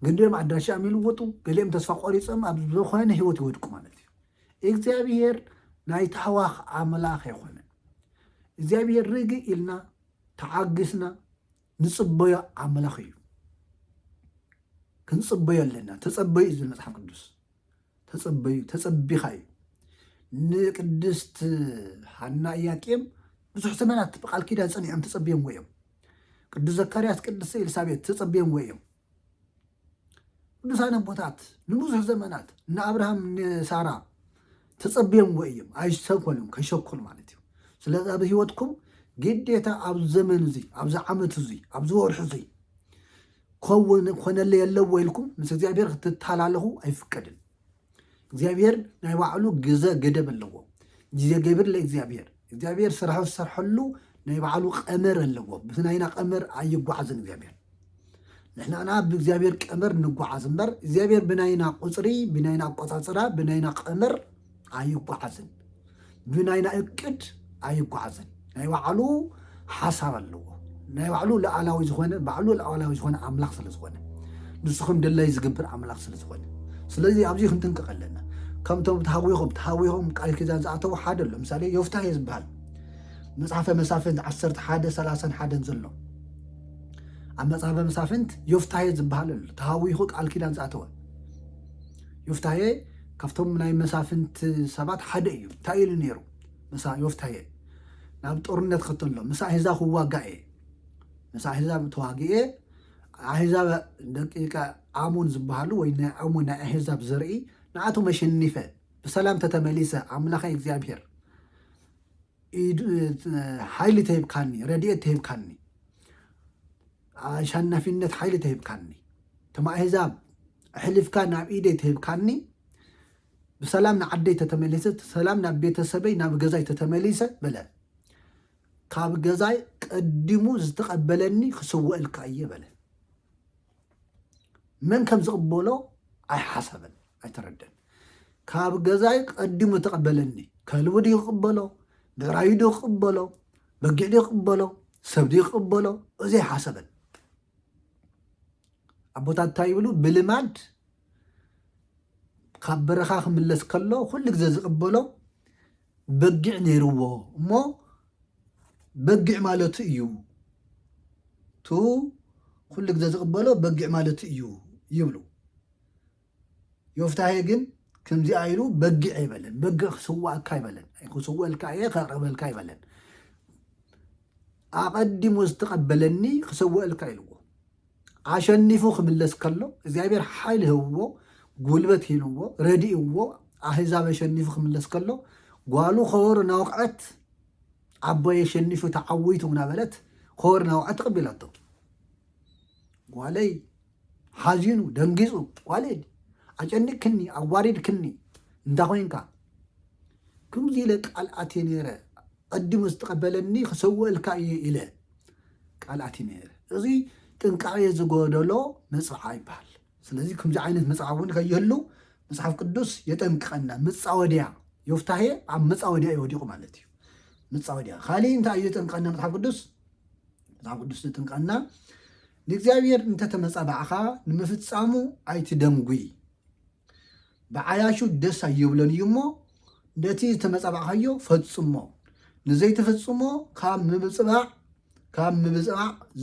Speaker 1: ገንደም አድራሻ የሚልወጡ ገሌም ተስፋ ቆሪጾም ኣብ ዝኾነ ህይወት ይወድቁ ማለት እዩ። እግዚአብሔር ናይ ታሕዋኽ ኣምላኽ ይኾነ እግዚአብሔር ርግ ኢልና ተዓግስና ንጽበዮ ኣምላኽ እዩ። ክንጽበዮ ኣለና። ተጸበዩ እዩ ዝብል መጽሓፍ ቅዱስ ተጸበዩ ተጸቢኻ እዩ። ንቅድስት ሓና ኢያቄም ብዙሕ ዘመናት ብቃል ኪዳን ጸኒዖም ተጸቢዮም እዮም። ቅዱስ ዘካርያስ ቅድስቲ ኤልሳቤጥ ተጸቢዮም እዮም። ቅዱሳን ኣቦታት ንብዙሕ ዘመናት ንኣብርሃም ንሳራ ተጸቢዮም እዮም። ኣይሰኮሎም ከይሸኮሉ ማለት እዩ። ስለዚ ኣብ ህይወትኩም ግዴታ ኣብ ዘመን እዚ ኣብዚ ዓመት እዚ ኣብዚ ወርሒ እዚ ኮነለ የለዎ ኢልኩም ምስ እግዚአብሔር ክትተላለኹ ኣይፍቀድን። እግዚአብሔር ናይ ባዕሉ ግዘ ገደብ ኣለዎ። ግዜ ገብር ለእግዚአብሔር እግዚአብሔር ስራሑ ዝሰርሐሉ ናይ ባዕሉ ቀመር ኣለዎ። ብናይና ቀመር ኣይጓዓዝን እግዚአብሔር። ንሕና ብእግዚአብሔር ቀመር ንጓዓዝ እምበር እግዚአብሔር ብናይና ቁፅሪ ብናይና ኣቆፃፅራ ብናይና ቀመር ኣይጓዓዝን። ብናይና እቅድ ኣይጓዓዝን። ናይ ባዕሉ ሓሳብ ኣለዎ። ናይ ባዕሉ ላዕላዊ ዝኾነ ባዕሉ ላዕላዊ ዝኾነ ኣምላኽ ስለ ዝኾነ ንስኹም ደላይ ዝግብር ኣምላኽ ስለ ዝኾነ ስለዚ ኣብዚ ክንጥንቀቕ ኣለና። ከምቶም ተሃዊኾም ቃል ኪዳን ዝኣተዉ ሓደ ኣሎ። ምሳሌ ዮፍታሔ ዝበሃል መጽሓፈ መሳፍንት 11:31 ዘሎ ኣብ መጽሓፈ መሳፍንት ዮፍታሔ ዝበሃል ኣሎ። ተሃዊኹ ቃል ኪዳን ዝኣተወ ዮፍታሔ ካብቶም ናይ መሳፍንት ሰባት ሓደ እዩ። እንታይ ኢሉ ነይሩ ዮፍታሔ? ናብ ጦርነት ከተሎ ምስ ኣሕዛብ ክዋጋእ እየ፣ ምስ ኣሕዛብ ተዋጊኤ ኣሕዛብ ደቂቀ ኣሞን ዝበሃሉ ወይ ናይ ኣሞን ናይ ኣሕዛብ ዘርኢ ንኣቶም ኣሸኒፈ ብሰላም ተተመሊሰ ኣምላኸይ እግዚአብሔር ሓይሊ ተሂብካኒ፣ ረድኤት ተሂብካኒ፣ ኣሸናፊነት ሓይሊ ተሂብካኒ፣ እቶም ኣሕዛብ ኣሕሊፍካ ናብ ኢደይ ተሂብካኒ፣ ብሰላም ንዓደይ ተተመሊሰ፣ ሰላም ናብ ቤተሰበይ ናብ ገዛይ ተተመሊሰ በለ። ካብ ገዛይ ቀዲሙ ዝተቐበለኒ ክስወአልካ እየ በለ። መን ከም ዝቕበሎ ኣይሓሰበን ኣይተረደን። ካብ ገዛይ ቀዲሙ ተቐበለኒ ከልቢ ድዩ ክቕበሎ፣ ብዕራዩ ድዩ ክቕበሎ፣ በጊዕ ድዩ ክቕበሎ፣ ሰብ ድዩ ክቕበሎ እዚ ኣይሓሰበን። ኣቦታት እንታይ ይብሉ? ብልማድ ካብ በረኻ ክምለስ ከሎ ኩሉ ግዜ ዝቕበሎ በጊዕ ነይርዎ እሞ በጊዕ ማለቱ እዩ ቱ ኩሉ ግዜ ዝቕበሎ በጊዕ ማለቱ እዩ ይብሉ። ዮፍታሔ ግን ከምዚ ኢሉ በጊዕ ኣይበለን። በጊዕ ክስዋእካ ኣይበለን፣ ክስወአልካ እየ ከቕረበልካ ኣይበለን። ኣቐዲሙ ዝተቐበለኒ ክስወአልካ ኢልዎ። ኣሸኒፉ ክምለስ ከሎ እግዚአብሔር ሓይሊ ህብዎ፣ ጉልበት ሂልዎ፣ ረዲእዎ። ኣሕዛብ ኣሸኒፉ ክምለስ ከሎ ጓሉ ኸበሮ ናውቅዐት ዓቦይ ኣሸኒፉ ተዓዊቱ እናበለት ኸበሮ ናውቅዐት ተቐቢላቶ። ጓለይ ሓዚኑ ደንጊፁ ጓለይ ኣጨኒቅክኒ ኣዋሪድክኒ እንታ ኮይንካ ከምዚ ኢለ ቃልኣት ነይረ ቀዲሙ ዝተቐበለኒ ክሰውአልካ እየ ኢለ ቃልኣት ነይረ። እዚ ጥንቃቄ ዝጎደሎ መፅባዓ ይበሃል። ስለዚ ከምዚ ዓይነት መፅባዓ እውን ከይህሉ መጽሓፍ ቅዱስ የጠንቅቐና። መፃወድያ ዮፍታሔ ኣብ መፃወድያ ይወዲቑ ማለት እዩ። መፃወድያ ካሊእ እንታይ እዩ የጠንቅቐና መጽሓፍ ቅዱስ? መጽሓፍ ቅዱስ የጠንቅቐና ንእግዚአብሔር እንተተመፃባዕኻ ንምፍፃሙ ኣይትደንጉይ፣ ብዓያሹ ደስ ኣይብሎን እዩ እሞ ነቲ ዝተመፃባዕኻዮ ፈፅሞ፣ ንዘይተፈፅሞ ካብ ምብፅባዕ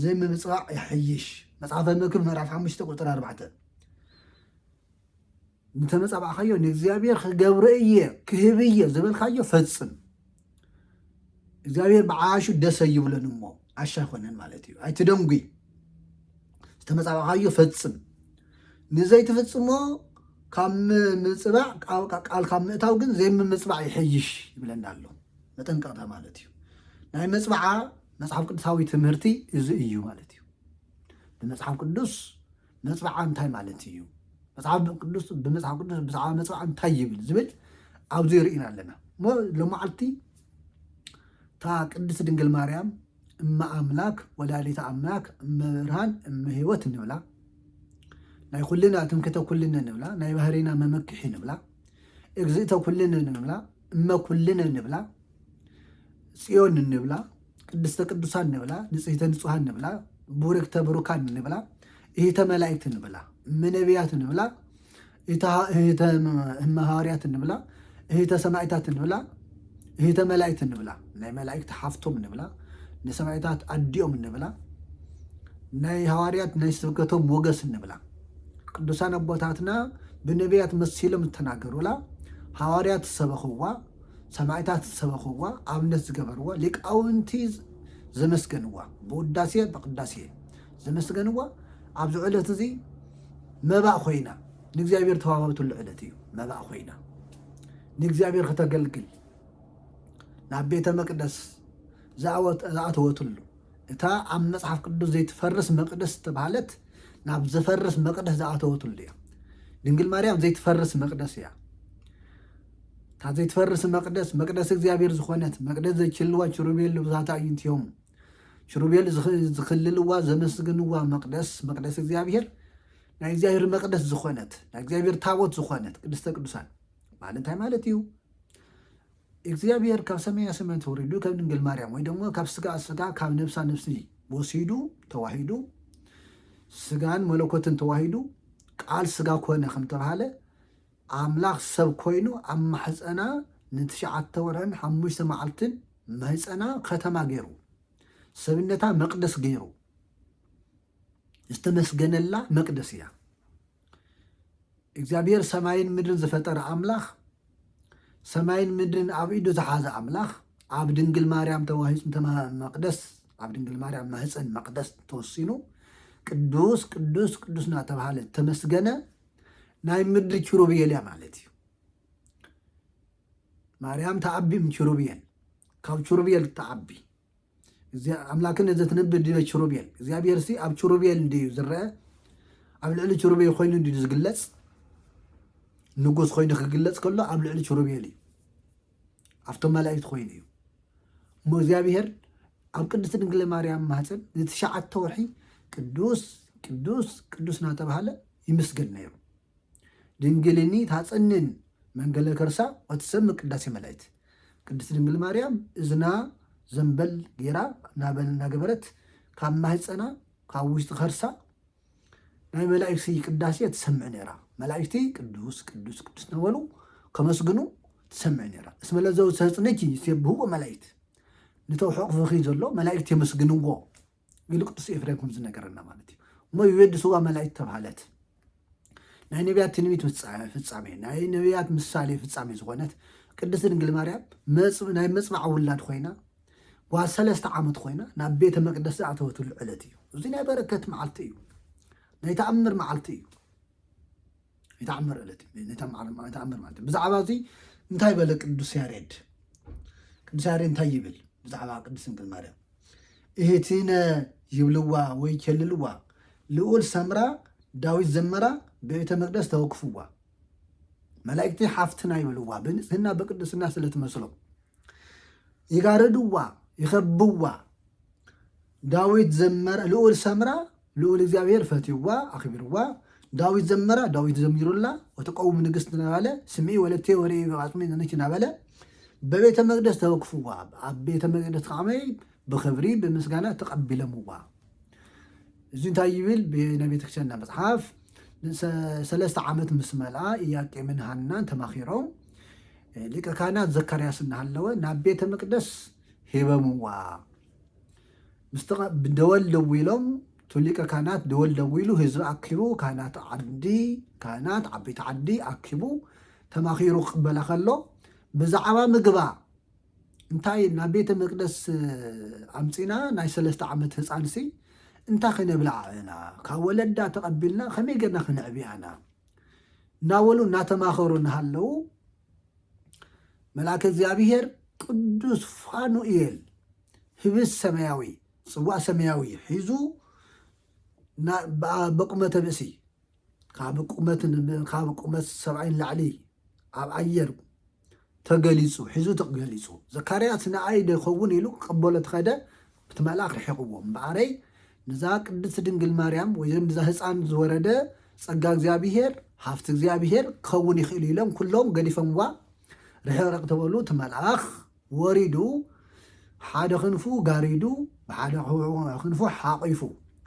Speaker 1: ዘይምብፅባዕ ይሕይሽ። መጽሓፈ መክብብ ምዕራፍ 5 ቁጥሪ 4 ንተመፃባዕኻዮ ንእግዚአብሔር ክገብሮ እየ ክህብ እየ ዝበልካዮ ፈፅም። እግዚአብሔር ብዓያሹ ደስ ኣይብሎን እሞ ዓሻ ይኮነን ማለት እዩ። ኣይትደንጉይ፣ ዝተመፃባዕኻዮ ፈፅም፣ ንዘይተፈፅሞ ካብ ምፅባዕ ቃል ካብ ምእታው ግን ዘይምምፅባዕ ይሕይሽ ይብለና ኣሎ። መጠንቀቕታ ማለት እዩ። ናይ መፅባዓ መጽሓፍ ቅዱሳዊ ትምህርቲ እዚ እዩ ማለት እዩ። ብመጽሓፍ ቅዱስ መፅባዓ እንታይ ማለት እዩ? መጽሓፍ ቅዱስ ብመጽሓፍ ቅዱስ ብዛዕባ መፅባዓ እንታይ ይብል ዝብል ኣብዚ ይርኢና ኣለና እሞ ሎመዓልቲ እታ ቅድስቲ ድንግል ማርያም እመ ኣምላክ ወላዲተ ኣምላክ እመ ብርሃን እመ ህይወት ንብላ፣ ናይ ኩልና ትምክህተ ኩልነ ንብላ፣ ናይ ባህሪና መመክሒ ንብላ፣ እግዝእተ ኩልነ ንብላ፣ እመ ኩልነ ንብላ፣ ጽዮን ንብላ፣ ቅድስተ ቅዱሳን ንብላ፣ ንጽሕተ ንጹሃን ንብላ፣ ቡርክተ ብሩካን ንብላ፣ እህተ መላእክት ንብላ። ነቢያት ንብላ እህተ ሐዋርያት ንብላ እህተ ሰማዕታት ንብላ እህተ መላእክት ንብላ ናይ መላእክት ሓፍቶም ንብላ ንሰማዕታት ኣዲኦም ንብላ ናይ ሐዋርያት ናይ ስብከቶም ሞገስ ንብላ ቅዱሳን ኣቦታትና ብነቢያት መሲሎም ዝተናገሩላ ሐዋርያት ዝሰበኽዋ ሰማዕታት ዝሰበኽዋ ኣብነት ዝገበርዋ ሊቃውንቲ ዘመስገንዋ ብውዳሴ በቅዳሴ ዘመስገንዋ ኣብዚ ዕለት እዚ መባእ ኮይና ንእግዚኣብሔር ተዋሃበትሉ ዕለት እዩ መባእ ኮይና ንእግዚኣብሔር ከተገልግል ናብ ቤተ መቅደስ ዝኣተወትሉ እታ ኣብ መጽሓፍ ቅዱስ ዘይትፈርስ መቅደስ ተባሃለት ናብ ዘፈርስ መቅደስ ዝኣተወትሉ እያ ድንግል ማርያም ዘይትፈርስ መቅደስ እያ تا زي تفرس مقدس እግዚአብሔር ዝኾነት መቅደስ ዘችልዋ ችሩቤል ብዛታ እዩንቲዮም ችሩቤል ዝኽልልዋ ዘመስግንዋ መቅደስ እግዚአብሔር ናይ እግዚአብሔር መቅደስ ዝኾነት ናይ እግዚአብሔር ታቦት ዝኾነት ቅድስተ ቅዱሳን ማለት እዩ እግዚአብሔር ካብ ሰማያ ሰማይ ተወሪዱ ካብ ድንግል ማርያም ወይ ደግሞ ካብ ስጋ ካብ ነፍሳ ነፍሲ ወሲዱ ተዋሂዱ ስጋን መለኮትን ተዋሂዱ ቃል ስጋ ኮነ ከም ተባሃለ አምላክ ሰብ ኮይኑ ኣብ ማሕፀና ንትሽዓተ ወርሕን 5 መዓልትን ማሕፀና ከተማ ገይሩ ሰብነታ መቅደስ ገይሩ ዝተመስገነላ መቅደስ እያ እግዚአብሔር ሰማይን ምድርን ዝፈጠረ አምላክ ሰማይን ምድርን ኣብ ኢዱ ዝሓዘ አምላክ ኣብ ድንግል ማርያም ተዋሂፁ መቅደስ ኣብ ድንግል ማርያም ማሕፀን መቅደስ ተወሲኑ ቅዱስ ቅዱስ ቅዱስ ናተባሃለ ተመስገነ ናይ ምድሪ ኪሩቤል ያ ማለት እዩ ማርያም ተዓቢ ኪሩቤል ካብ ኪሩቤል ተዓቢ አምላክን ዘትነብር ዲበ ኪሩቤል እግዚአብሔር ሲ ኣብ ኪሩቤል እንዲዩ ዝረአ ኣብ ልዕሊ ኪሩቤል ኮይኑ እንዲዩ ዝግለጽ ንጉስ ኮይኑ ክግለጽ ከሎ ኣብ ልዕሊ ኪሩቤል እዩ ኣብቶም መላእክት ኮይኑ እዩ እሞ እግዚአብሔር ኣብ ቅድስት ድንግል ማርያም ማህፀን ንትሽዓተ ወርሒ ቅዱስ ቅዱስ ቅዱስ ናተባሃለ ይመስገን ነይሩ ድንግልኒ ታጽንን መንገለ ከርሳ ወትሰም ቅዳሴ መላእክት ቅድስት ድንግል ማርያም እዝና ዘንበል ጌራ ናበልና ገበረት ካብ ማህፀና ካብ ውሽጢ ከርሳ ናይ መላእክቲ ቅዳሴ ትሰምዕ ነራ መላእክቲ ቅዱስ ቅዱስ ቅዱስ ነበሉ ከመስግኑ ትሰምዕ ነራ እስመ ለዘው ተጽንኪ ሲብህዎ መላእክት ንተውሕቕ ፍኺ ዘሎ መላእክት የመስግንዎ ኢሉ ቅዱስ ኤፍሬም ዝነገረና ማለት እዩ እሞ ይወድስዋ መላእክት ተባሃለት ናይ ነቢያት ትንቢት ፍጻሜ ናይ ነቢያት ምሳሌ ፍጻሜ ዝኾነት ቅድስት ድንግል ማርያም ናይ መጽባዕ ውላድ ኮይና ዋ3 ዓመት ኮይና ናብ ቤተ መቅደስ ኣተወትሉ ዕለት እዩ እዚ ናይ በረከት መዓልቲ እዩ ናይ ተኣምር መዓልቲ እዩ ናይ ተኣምር ዕለት እዩ ናይ ተኣምር ማለት ብዛዕባ እዚ እንታይ በለ ቅዱስ ያሬድ እንታይ ይብል ብዛዕባ ቅድስት ድንግል ማርያም እህቲነ ይብልዋ ወይ ከልልዋ ልዑል ሰምራ ዳዊት ዘመራ ቤተ መቅደስ ተወክፍዋ መላእክቲ ሓፍትና ይብልዋ ብንጽህና በቅድስና ስለትመስሎም ይጋርድዋ ይኸብዋ ዳዊት ዘመራ ልዑል ሰምራ ልዑል እግዚአብሔር ፈትዋ አኽቢርዋ ዳዊት ዘመራ ዳዊት ዘሚሩላ ወተቀውም ንግስት ናባለ ስምዒ ወለቴ ወሬ አጽሜ ነች ናባለ በቤተ መቅደስ ተወክፍዋ ኣብ ቤተ መቅደስ ተዓመይ ብኽብሪ ብምስጋና ተቀቢለምዋ እዚ እንታይ ይብል በቤተ ክርስቲያንና መጽሓፍ 3 ዓመት ምስ መልአ ኢያቄምን ሐናን ተማኺሮም ሊቀ ካህናት ዘካርያስ እናሃለወ ናብ ቤተ መቅደስ ሄበምዋ ደወል ደዊሎም ሊቀ ካህናት ደወል ደዊሉ ህዝቢ ኣኪቡ ካህናት ዓበይቲ ዓዲ ኣኪቡ ተማኺሩ ክቅበላ ከሎ ብዛዕባ ምግባ እንታይ ናብ ቤተ መቅደስ ኣምፂና ናይ 3 ዓመት ህፃንሲ እንታይ ክነብላ ኢና ካብ ወለዳ ተቀቢልና ከመይ ጌርና ክንዕብያና ናወሉ እናተማኸሩ እናሃለው መልአከ እግዚአብሔር ቅዱስ ፋኑኤል ህብስ ሰማያዊ ጽዋዕ ሰማያዊ ሒዙ በቁመተ ብእሲ ካብ ቁመት ሰብዓይን ላዕሊ ኣብ ኣየር ተገሊጹ ሒዙ ተገሊጹ ዘካርያስ ንኣይ ደኸውን ኢሉ ቀበሎ ተኸደ ብትመልኣኽ ርሒቕዎ እምበኣረይ ንዛ ቅድስት ድንግል ማርያም ወይ ንዛ ህፃን ዝወረደ ጸጋ እግዚአብሔር ሃፍቲ እግዚአብሔር ክኸውን ይኽእል ኢሎም ኩሎም ገዲፈምዋ ርሕቕ ተበሉ ትመልኣኽ ወሪዱ ሓደ ክንፉ ጋሪዱ ብሓደ ክንፉ ሓቂፉ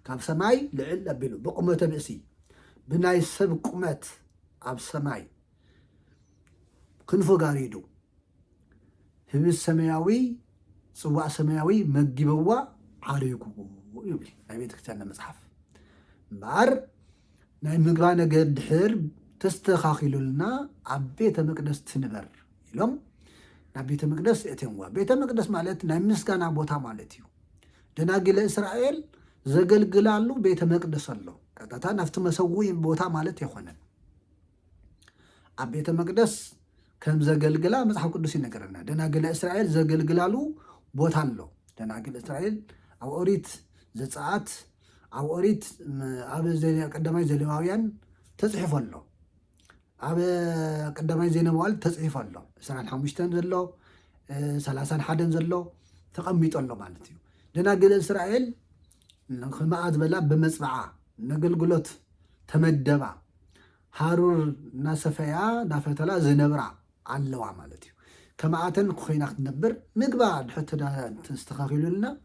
Speaker 1: ካብ ሰማይ ልዕል ኣቢሉ በቁመተ ብእሲ بناي سب قمت عب سماي كنفو قاريدو هب السماوي صواع سماوي مجيبوا عريقو يبلي نبيت كتابنا مصحف بار ناي مقرانا قد حرب تستخاخلو لنا عبيت مقدس تنبر يلوم نبيت مقدس اتنوا بيت مقدس مالت ناي مسكانا بوتا مالتيو دناقل إسرائيل زقلقلالو بيت مقدس الله كتاتا نفت مسوي بوتا مالت يخونن عبيت مقدس كم زقلقلا مصحف قدسي نقرنا دناقل إسرائيل زقلقلالو بوتا الله دناقل إسرائيل أو أريد زتساعات أو أريد أبا زي قدماي زلواويان تصحف الله أبا قدماي زي نوال تصحف الله سنة 5 زلو 31 زلو تقميط الله مالتي دناقل إسرائيل خما أزبلا بمصبعة نقلقلوت تمدبا هارور ناسفيا نافتلا زنبرا علوا مالتي كما أتن خوينا نبر مقبا حتى تستخاخلوا لنا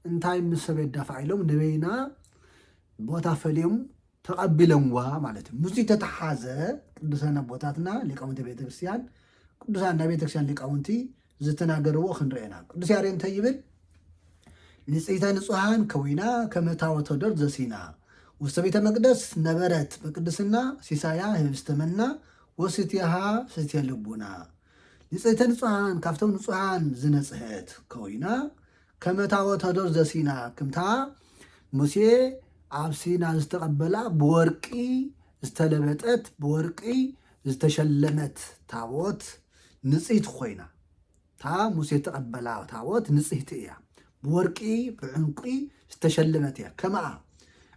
Speaker 1: انتاي مسبي الدافع لهم نبينا بوتا فليوم تقبلهم مالتي مزي تتحازى قدسنا بوتاتنا لقاونتي بيت كريستيان قدسنا بيت كريستيان لقاونتي زتناغروا خنرينا قدس يارين تيبل نصيتا نصحان كوينا كمتاو تدر زسينا وسبيت مقدس نبرت بقدسنا سيسايا هبستمنا وستيها ستيا لبونا نصيتا نصحان كافتو نصحان زنصحت كوينا كمتاو تدر زسينا كمتا موسى عبسينا استقبلا بورقي استلبتت بورقي استشلمت تاوت نصيت خوينا تا موسى تقبلا تاوت نصيت ايا بورقي بعنقي استشلمتيا كما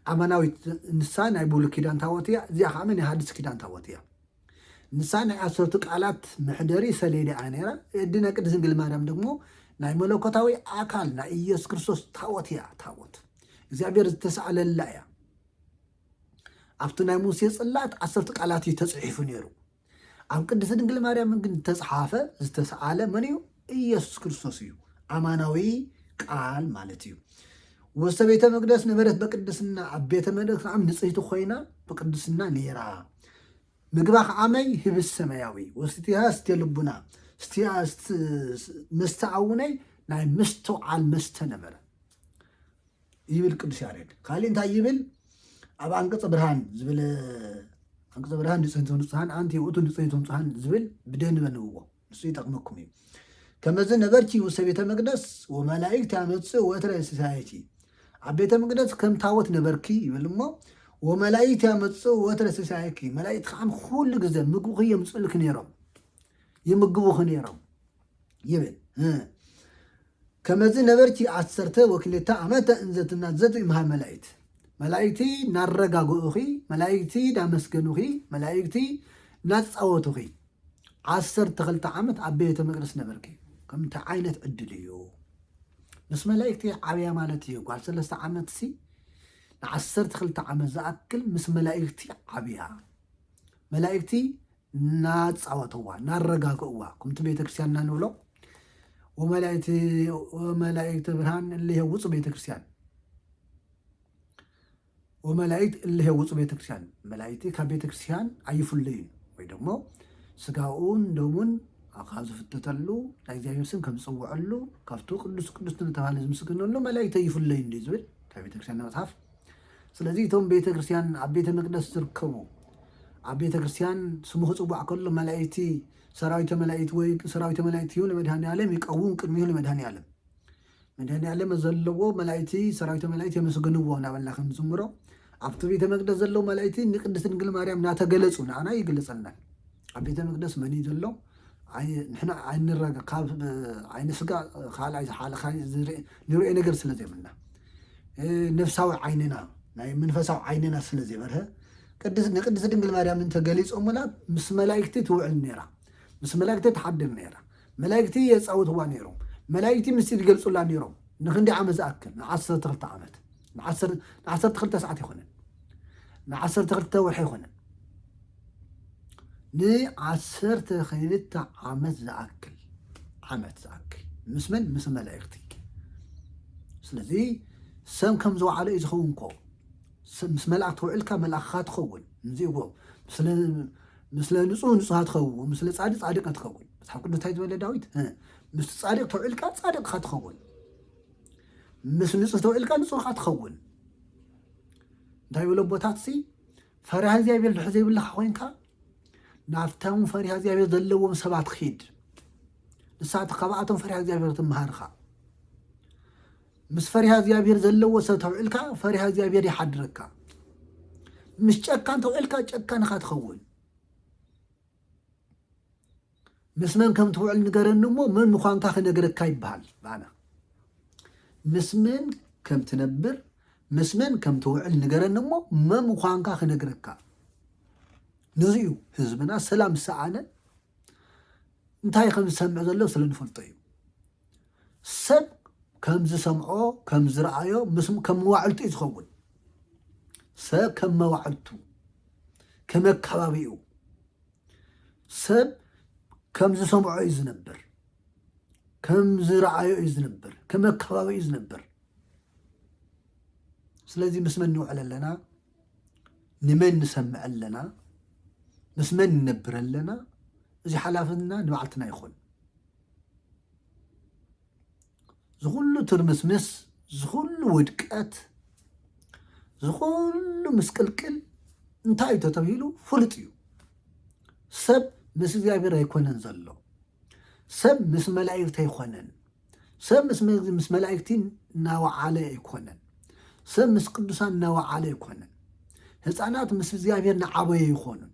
Speaker 1: أماناوي نسان يبولو كيدان تاوتيا زي حامن يحدث كيدان تاوتيا نسان عصرتك علات محدري سليدي عنيرا يدينا قدس انقل ماريام دمو ناي ملوكوتاوي أكال نا إيوس كريستوس تاوتيا تاوت እግዚአብሔር ዝተሰዓለላ እያ ኣብቲ ናይ ሙሴ ጽላት 10 ቃላት ተጽሒፉ ነይሩ ኣብ ቅድስት ድንግል ማርያም ግን ተጽሓፈ ዝተሰዓለ መን እዩ ኢየሱስ ክርስቶስ እዩ ኣማናዊ ቃል ማለት እዩ ወስተ ቤተ መቅደስ ነበረት በቅድስና ኣብ ቤተ መቅደስ ዓም ንጽሕቲ ኮይና በቅድስና ነይራ ምግባ ዓመይ ህብስ ሰማያዊ ወስትያ ስትልቡና ስትያ መስተዓውነይ ናይ መስተዓል መስተነበረ يبل قدس يارد خالين تا يبل اب انقص برهان زبل انقص برهان دصنتون صحان انتي وتون دصنتون صحان زبل بدن بنوو نسو يتقمكم كما زن نبرتي وسبيته مقدس وملائكه امص وترى سايتي عبيته مقدس كم تاوت نبركي يبلمو وملائكه امص وترى سايكي ملائكه خام كل غزه مغو يمصلك نيرم يمغبو خنيرم يبل كما زي نبرتي 10 وكلتا عمتا انزتنا زتي مها ملائكتي نرغاغوخي ملائكتي دامسكنوخي ملائكتي نصاوتوخي 10 تخلت عمت عبيت مقدس نبركي كم تعاينت عدليو بس ملائكتي عبيا مالتي قال 3 عمت سي 10 تخلت عمت زاكل مس ملائكتي عبيا ملائكتي نصاوتوا نرغاغوا كنت بيت كريستيان نولو وملائكة برهان اللي هي وصو بيت كريستيان وملائكة اللي هي وصو بيت كريستيان ملائكة كبيت كريستيان عيفلين ويدمو سقاؤون دومون أخاذوا في التتلو لايزا يرسم كم صوعلو كافتو قدس نتفالز مسكنولو ملائكة يفلين ديزول كبيت كريستيان نمتحف سلازي توم بيت كريستيان عبيت مقدس تركبو عبيت كريستيان سموه صبع كله ملائكتي سراويت ملائكت وي سراويت ملائكت يو لمدهاني عالم يقوون قدميو لمدهاني عالم مدهاني عالم زلو ملائكتي سراويت ملائكت يمسغنوا نابلنا خنزمرو عبت بيت مقدس زلو ملائكتي نقدس دنگل مريم ناتغلصو انا يغلصلنا عبيت مقدس مني زلو نحنا عين الرقا قاب عين سقا خالاي حال خاي نري نغير سلازي منا نفساوي عيننا ناي منفساو عيننا سلازي برها قدس دنگل مريم انت غليص املات مس ملائكتي توعل نيرا مس ملائكتي تحدر نيرا ملائكتي يصوتوا نيرو ملائكتي مسيد يغلصوا نيرو نخندي عام زاكل 10 تخلت عامت 10 تخلت ساعات يخونن 10 تخلت وحي يخونن ني 10 تخلت عامت زاكل مس ملائكتي سلازي سم كم زو على يزخونكو مس ملائكت وعلك ملائكات خون نزيقو مثل نصوح تخون مثل صادق تخون صحاب قدو تايت ولا داويت مثل صادق توعلك صادق تخون مثل نصوح توعلك نصوح تخون داي ولا بوتاتسي فرها زيابير حزيب الله خوينكا نافتهم فرها زيابير ضلوا سبعة خيد لساعة قبعتهم فرها زيابير تمهارخا مس فرها زيابير ضلوا ستوعلك فرها زيابير يحدرك مش جكان توعلك جكان خاتخون مسمن كم توعل نجرنمو من مخانك خنجرك كايبال معنا مسمن كم تنبر مسمن كم توعل نجرنمو من مخانك خنجرك نزيو حزبنا سلام سعانة انتهي خمس سمع ذلو سلن فلطيو سب كم زسمعو كم زرعيو مسم كم وعلتو يتخون سب كم وعلتو كم كبابيو سب كم زسمعو يزنبر كم زرعيو يزنبر كم كبابيو يزنبر سلازي مسمن نوعل لنا نمن نسمع لنا مسمن نبر لنا زي حلافنا نبعتنا يخون زغلو ترمسمس زغلو ودكات زغلو مسكلكل انتاي تتبهيلو فلطيو سب مس እግዚአብሔር አይኮነን ዘሎ ሰብ ምስ መላእክት አይኮነን ሰብ ምስ መላእክቲ ናወዓለ አይኮነን ሰብ ምስ ቅዱሳን ናወዓለ አይኮነን ህፃናት ምስ እግዚአብሔር ናዓበየ ይኾኑን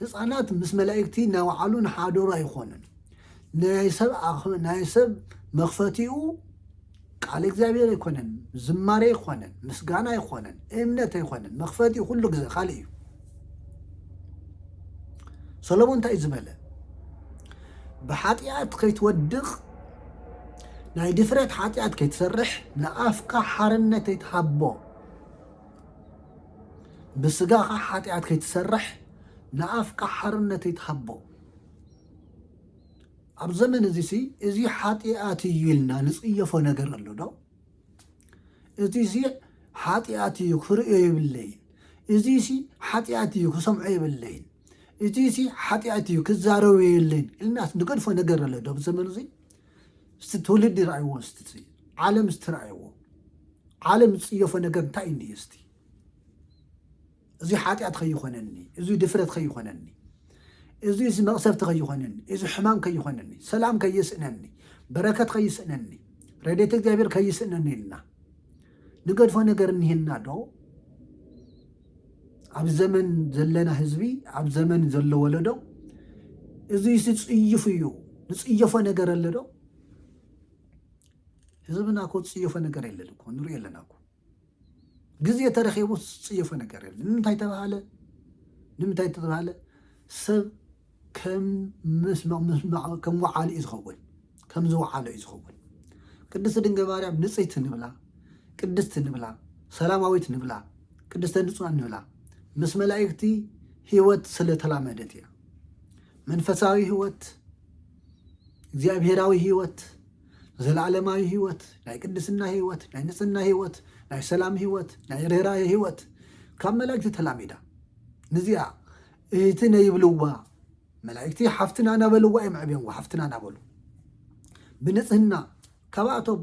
Speaker 1: ህፃናት ምስ መላእክቲ ናወዓሉ ናሓዶሩ አይኮነን ናይ ሰብ መኽፈቲኡ ቃል እግዚአብሔር አይኮነን ዝማሬ አይኮነን ምስጋና አይኮነን እምነት አይኮነን መኽፈቲኡ ሁሉ ግዜ ኻሊ እዩ ሰሎሞን ታይ ዝበለ بحاتيات كيتودق ناي دفرت حاتيات كيتسرح نافكا حرنة يتحبو بسقاقا حاتيات كيتسرح نافكا حرنة يتحبو اب زمن ازي ازي حاتيات يلنا نصيفو نجر له دو ازي حاتيات يكفرئ يبلين ازي حاتيات يكسمع يبلين إتيسي حاتياتي كزارو يلين الناس نقدفو نقر له دوب زمن زي ستولد رايو استي عالم استرايو عالم تصيفو نقر تايني يستي زي حاتيات خي يخونني زي دفرت خي يخونني زي مقصفت خي يخونني زي حمام كي يخونني سلام كي يسنني بركات كي يسنني رديت እግዚአብሔር كي يسنني لنا نقدفو نقر نهنا دو عب زمن زلنا حزبي عب زمن زل ولدو إذا يصيفيو نصيفو نجر اللدو حزبنا كو تصيفو نجر اللدو كو نوري لنا كو جزية تاريخي تصيفو نجر اللدو نمتاي تبعاله سب كم مسمع كم وعالي يزخون كم زوعالي يزخون قدست دنجا ماريم نصيت نبلا قدست نبلا سلاماويت نبلا قدست نصوان نبلا مس ملائكتي هيوت سلتلامدت يا منفساوي هيوت እግዚአብሔራዊ ህይወት ዘላለማዊ ህይወት ናይ ቅድስና ህይወት ናይ ንጽህና ህይወት ናይ ሰላም ህይወት ናይ ርህራሄ ህይወት ካብ መላእክቲ ተላሚዳ ንዚያ እቲ ነይብልዋ መላእክቲ ሓፍትና ናበልዋ ይምዕብየንዋ ሓፍትና ናበሉ ብንጽህና ከባቶም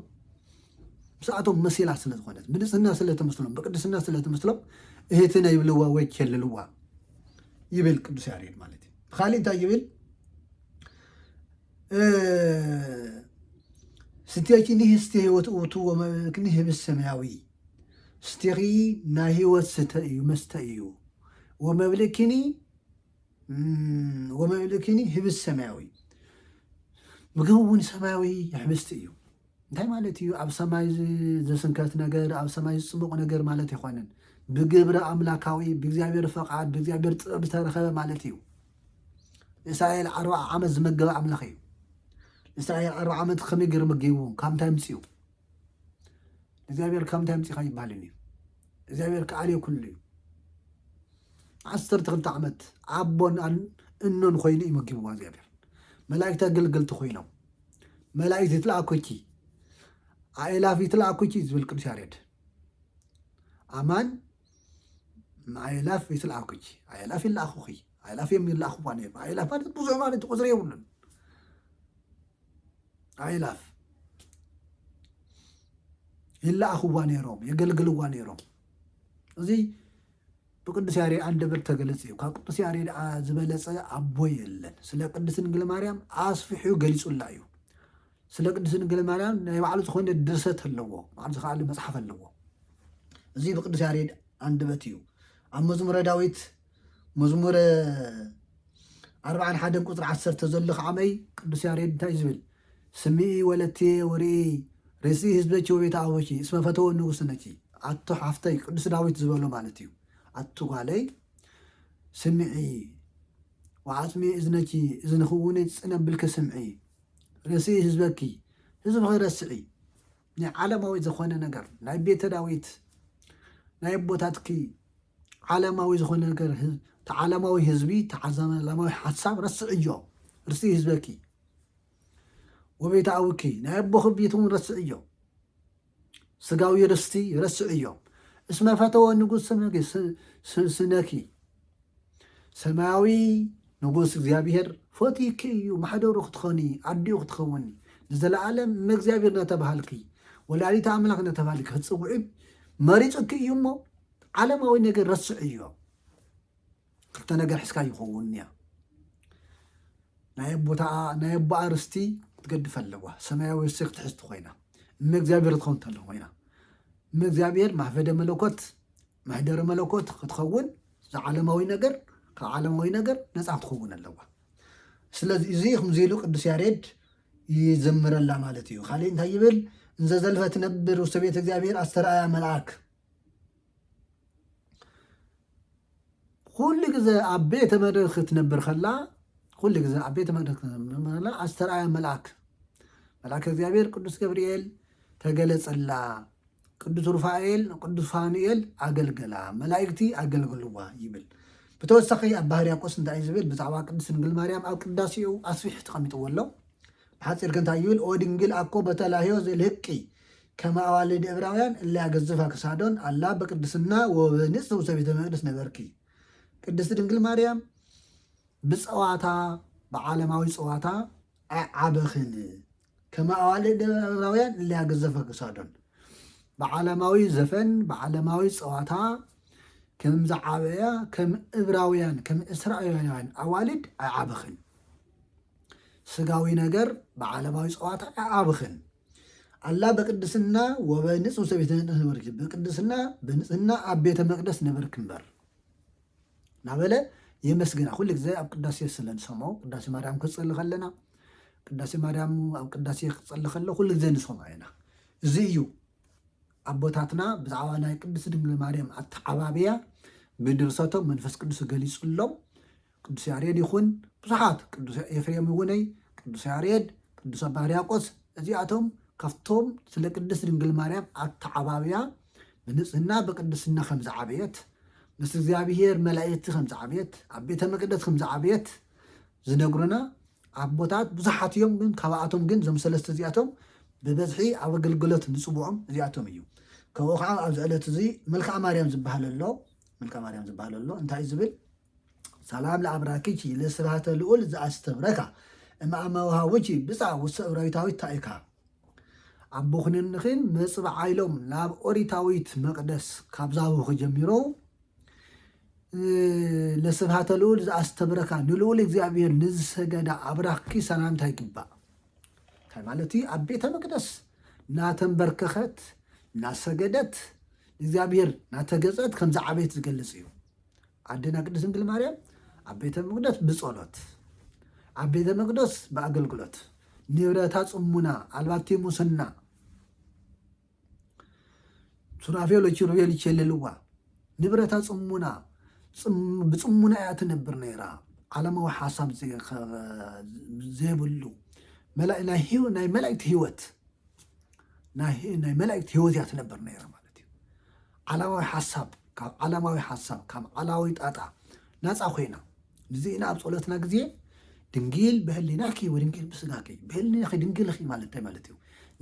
Speaker 1: ሰዓቶም መሲላ ስለዝኾነት ብንጽህና ስለተመስሎም በቅድስና ስለተመስሎም እህትና ይብልዋ ወይ ከልልዋ ይብል ቅዱስ ያሬድ ማለት ነው። ኻሊታ ይብል ስትያኪኒ ህስቲ ህይወት ኡቱ ወመክኒ ህብስ ሰማያዊ ስትሪ ና ህይወት ስተዩ መስተዩ ወመብልክኒ ህብስ ሰማያዊ ምግቡን ሰማያዊ ይሕብስቲ እዩ እንታይ ማለት እዩ ኣብ ሰማይ ዘስንከት ነገር ኣብ ሰማይ ጽቡቕ ነገር ማለት ይኾነን بجبر أملاكاوي بجابر فقعد بجابر بترخبة مالتيو إسرائيل 4 عام زمجر أملاكي إسرائيل 4 عام خميجر مجيوون كم تمسيو بجابر كم تمسي خايب بالني بجابر كعلي كله عصر تغلط عمت عبون أن إنه نخيني مجيوون بجابر ملاك قل تخينه ملاك تطلع كوتشي عائلة في طلع كوتشي زبل كل شارد أمان ማይላፍ ይትልአኩኝ አይላፍ ይላኹኺ አይላፍ የሚላኹ ባኔ አይላፍ ማለት ብዙ ማለት ቁጥር ይውልን አይላፍ ይላኹዋ ነይሮም የገልግልዋ ነይሮም እዚ በቅዱስ ያሬድ አንደበት ተገለጸ ካብ ቅዱስ ያሬድ ዝበለጸ አቦ የለን ስለ ቅድስት ድንግል ማርያም አስፊሑ ገልጹላ እዩ ስለ ቅድስት ድንግል ማርያም ናይ ባዕሉ ዝኾነ ድርሰት ኣለዎ ባዕሉ ዝኸኣለ መጽሓፍ ኣለዎ እዚ በቅዱስ ያሬድ አንደበት እዩ ኣብ መዝሙረ ዳዊት መዝሙረ 41 ቁጥሪ 10 ዘሎ ከዓመይ ቅዱስ ያሬድ እንታይ ዝብል ስሚዒ ወለቴ ወርኢ ርእሲ ህዝበች ወቤት አቦች እስመ ፈተወ ንጉሥ ነች አቶ ሓፍተይ ቅዱስ ዳዊት ዝበሎ ማለት እዩ አቶ ጓለይ ስምዒ ወዓፅሚ እዝነች እዝንኽውነ ፅነብልከ ስምዒ ርእሲ ህዝበኪ ህዝብ ክረስዒ ናይ ዓለማዊ ዝኾነ ነገር ናይ ቤተ ዳዊት ናይ ቦታትኪ ዓለማዊ ዝኾነ ነገር ተዓለማዊ ህዝቢ ተዓለማዊ ሓሳብ ረስዕዮ ርእሲ ህዝበኪ ወቤት አቡኪ ናይ ኣቦ ቤቱን ረስዕዮ ስጋዊ ርስቲ ረስዕዮ እስመ ፈተወ ንጉሥ ስነኪ ሰማያዊ ንጉሥ እግዚአብሔር ፈቲኪ እዩ ማሕደሩ ክትኾኒ ኣዲኡ ክትኸውኒ ንዘለዓለም እመእግዚአብሔር ነተባሃልኪ ወላዲተ ኣምላክ ነተባሃልኪ ክትፅውዒ መሪፅኪ እዩ እሞ ዓለማዊ ነገር ረስዕ እዮ ክልተ ነገር ሒዝካ ይኸውን እያ ናይ ኣቦኣ ርስቲ ትገድፍ ኣለዋ ሰማያዊ ርስቲ ክትሕዝቲ ኮይና እመእግዚአብሔር ትኸውን ተሎ ኮይና እመእግዚአብሔር ማሕደረ መለኮት ክትኸውን ዓለማዊ ነገር ካብ ዓለማዊ ነገር ነፃ ክትኸውን ኣለዋ ስለዚ እዚ ከምዚ ኢሉ ቅዱስ ያሬድ ይዘምረላ ማለት እዩ ካሊእ እንታይ ይብል እንዘ ዘልፈ ትነብር ውስተ ቤተ እግዚአብሔር ኣስተርአያ መልአክ ኩሉ ግዜ ኣብ ቤተ መድረኽ ክትነብር ከላ ኩሉ ግዜ ኣብ ቤተ መድረኽ ክትነብር ከላ ኣስተርአያ መልአክ እግዚአብሔር ቅዱስ ገብርኤል ተገለጸላ ቅዱስ ሩፋኤል ቅዱስ ፋኑኤል አገልገላ መላእክቲ አገልግልዋ ይብል ብተወሳኺ ኣብ ባህር ያቆስ እንታይ ዝብል ብዛዕባ ቅድስት ድንግል ማርያም ኣብ ቅዳሴኡ ኣስፊሕ ተቐሚጥዎ ኣሎ ብሓፂር እንታይ ይብል ኦ ድንግል ኣኮ በተላህዮ ዘልህቂ ከመ ኣዋልድ ዕብራውያን እላ ያገዝፋ ክሳዶን ኣላ በቅድስና ወበንጽ ውስተ ቤተ መቅደስ ነበርኪ ቅድስት ድንግል ማርያም ብፀዋታ ብዓለማዊ ፀዋታ ዓበኽን ከመ ኣዋልድ ዕብራውያን እላ ያገዘፈ ክሳዶን بعالماوي زفن بعالماوي صواتا كم زعابيا كم إبراويان كم إسرائيليان أوالد عابخن سقاوي نجر بعالماوي صواتا عابخن الله بقدسنا وبنس وسبيتنا نبرك بقدسنا بنسنا أبيت مقدس نبرك مبر نعمله يمسجنا كل جزء أب قداسي سلن سمو قداسي مريم كتصل خلنا قداسي مريم أو قداسي كتصل خلنا كل جزء نسمع هنا زيو አቦታትና ብዛዕባ ናይ ቅድስት ድንግል ማርያም ኣተዓባብያ ብድርሰቶም መንፈስ ቅዱስ ገሊጹሎም ቅዱስ ያሬድ ይኹን ብዙሓት ቅዱስ ኤፍሬም ይኹነይ ቅዱስ ያሬድ ቅዱስ ኣባ ሕርያቆስ እዚኣቶም ካብቶም ስለ ቅድስት ድንግል ማርያም ኣተዓባብያ ብንጽህና በቅድስና ከም ዝዓበየት ምስ እግዚአብሔር መላእክቲ ከም ዝዓበየት ኣብ ቤተ መቅደስ ከም ዝዓበየት ዝነግሩና ኣቦታት ብዙሓት እዮም ግን ካብኣቶም ግን ዞም ሰለስተ እዚኣቶም ببزحي أو قلقلت نصبوعهم زي أتوميو كوقع أو زعلت زي ملك مريم زبها لله ملك مريم زبها لله أنت عايزبل سلام لعبراكيشي لسرعة الأول زي أستبركها إما أموها وجي بسعى والسأوريتاوي تايكا عبوخن النخين مصبع عيلوم لاب أوريتاويت مقدس كابزاوه خجميرو لسرعة الأول زي أستبركها نلول إكزابير نزسجد عبراكي سلام تايكبا مالتي أبيت مقدس ناتنبركخت ناسجدت እግዚአብሔር ናተገጸት ከም ዝዓበየት ዝገልጽ እዩ አደና ቅድስት ድንግል ማርያም አቤተ መቅደስ ብጸሎት አቤተ መቅደስ በአገልግሎት ንብረታ ጽሙና አልባቲ ሙስና ሱራፌል ኪሩቤል ይቸልልዋ ንብረታ ጽሙና ብጽሙና ያትነብር ነይራ ዓለማዊ ሐሳብ ዘይብሉ ናይ መላእክት ህይወት ናይ መላእክት ህይወት ያትነብር ነይራ ማለት እዩ ዓለማዊ ሐሳብ ካብ ዓላዊ ጣጣ ናጻ ኮይና ንዚህና ኣብ ጸሎትና ግዜ ድንግል በህሊናኪ ወድንግል ብስጋኪ በህሊናኪ ድንግልኺ ማለት እዩ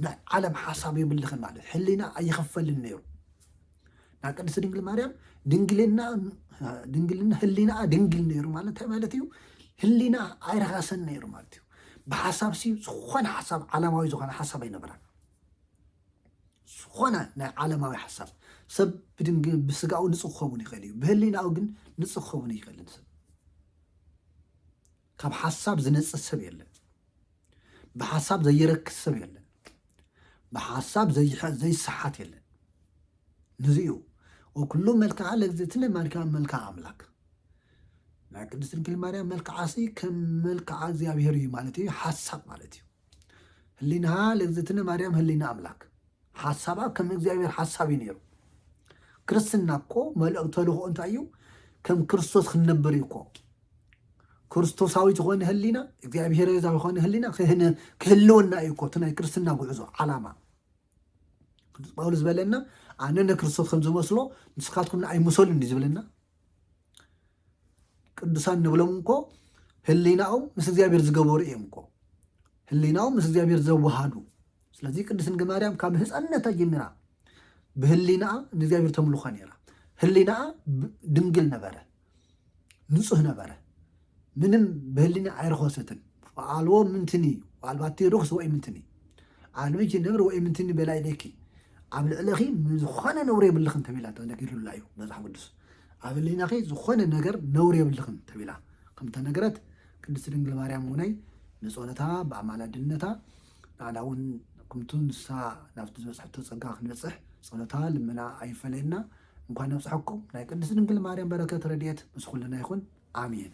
Speaker 1: ናይ ዓለም ሐሳብ ይብልኽን ማለት ህሊና ኣይኸፈልን ነይሩ ቅድስት ድንግል ማርያም ድንግልና ህሊና ድንግል ነይሩ ማለት እዩ ህሊና ኣይረኻሰን ነይሩ ማለት እዩ ብሓሳብ ዝኾነ ሓሳብ ዓለማዊ ዝኾነ ሓሳብ ኣይነበራን ዝኾነ ናይ ዓለማዊ ሓሳብ ሰብ ብስጋኡ ንፁህ ክኸውን ይኽእል እዩ ብህሊናኡ ግን ንፁህ ክኸውን ይኽእልን ሰብ ካብ ሓሳብ ዝነፅህ ሰብ የለን ብሓሳብ ዘይረክስ ሰብ የለን ብሓሳብ ዘይሰሓት የለን نزيو وكل ملك على زيتنا ملك أملاك لكن دستنكل مريم ملك عاصي كم ملك عازي أبيهري مالتي حسب مالتي هلينا لزيتنا مريم هلينا أملاك حسبها كم إكزابير حسابي نيرو كريستنا كو ملك تلوه أنت أيو كم كريستوس خنبريكو كريستوساوي تخون هلينا إكزابير إذا خون هلينا كهلونا أيكو تنا كريستنا بعزو علامة باولز بلنا أنا كريستوس خمسة مسلو نسخاتكم أي مسلم اللي زبلنا قدسان نبلمكو هليناو مس እግዚአብሔር ዝገበሩ እየምኮ ህሊናው مس እግዚአብሔር ዘዋሃዱ ስለዚህ ቅድስት ድንግል ማርያም ካብ ህፃንነታ ጀሚራ በህሊና እግዚአብሔር ተምልኾ ነይራ ህሊና ድንግል ነበረ ንጹህ ነበረ ምንም በህሊና አይረኸሰትን አልዎ ምንትኒ አልባቲ ሩክስ ወይ ምንትኒ አልበጅ ነብር ወይ ምንትኒ በላይ ለኪ ኣብ ልዕለኺ ዝኾነ ነውር የብልኽን ተቢላ ተነጊሩላ እዩ መጽሓፍ ቅዱስ ኣብ ልዕሊናኺ ዝኾነ ነገር ነውር የብልኽን ተቢላ ከምታ ነገረት ቅድስት ድንግል ማርያም ሆነይ ንጾነታ በአማላድነታ ናና እውን ከምቱ ንሳ ናብቲ ዝበፅሕቶ ፀጋ ክንበፅሕ ጸሎታ ልመና ኣይፈለየና እንኳን ነብፅሐኩም ናይ ቅድስት ድንግል ማርያም በረከት ረድኤት ምስ ኩልና ይኹን ኣሜን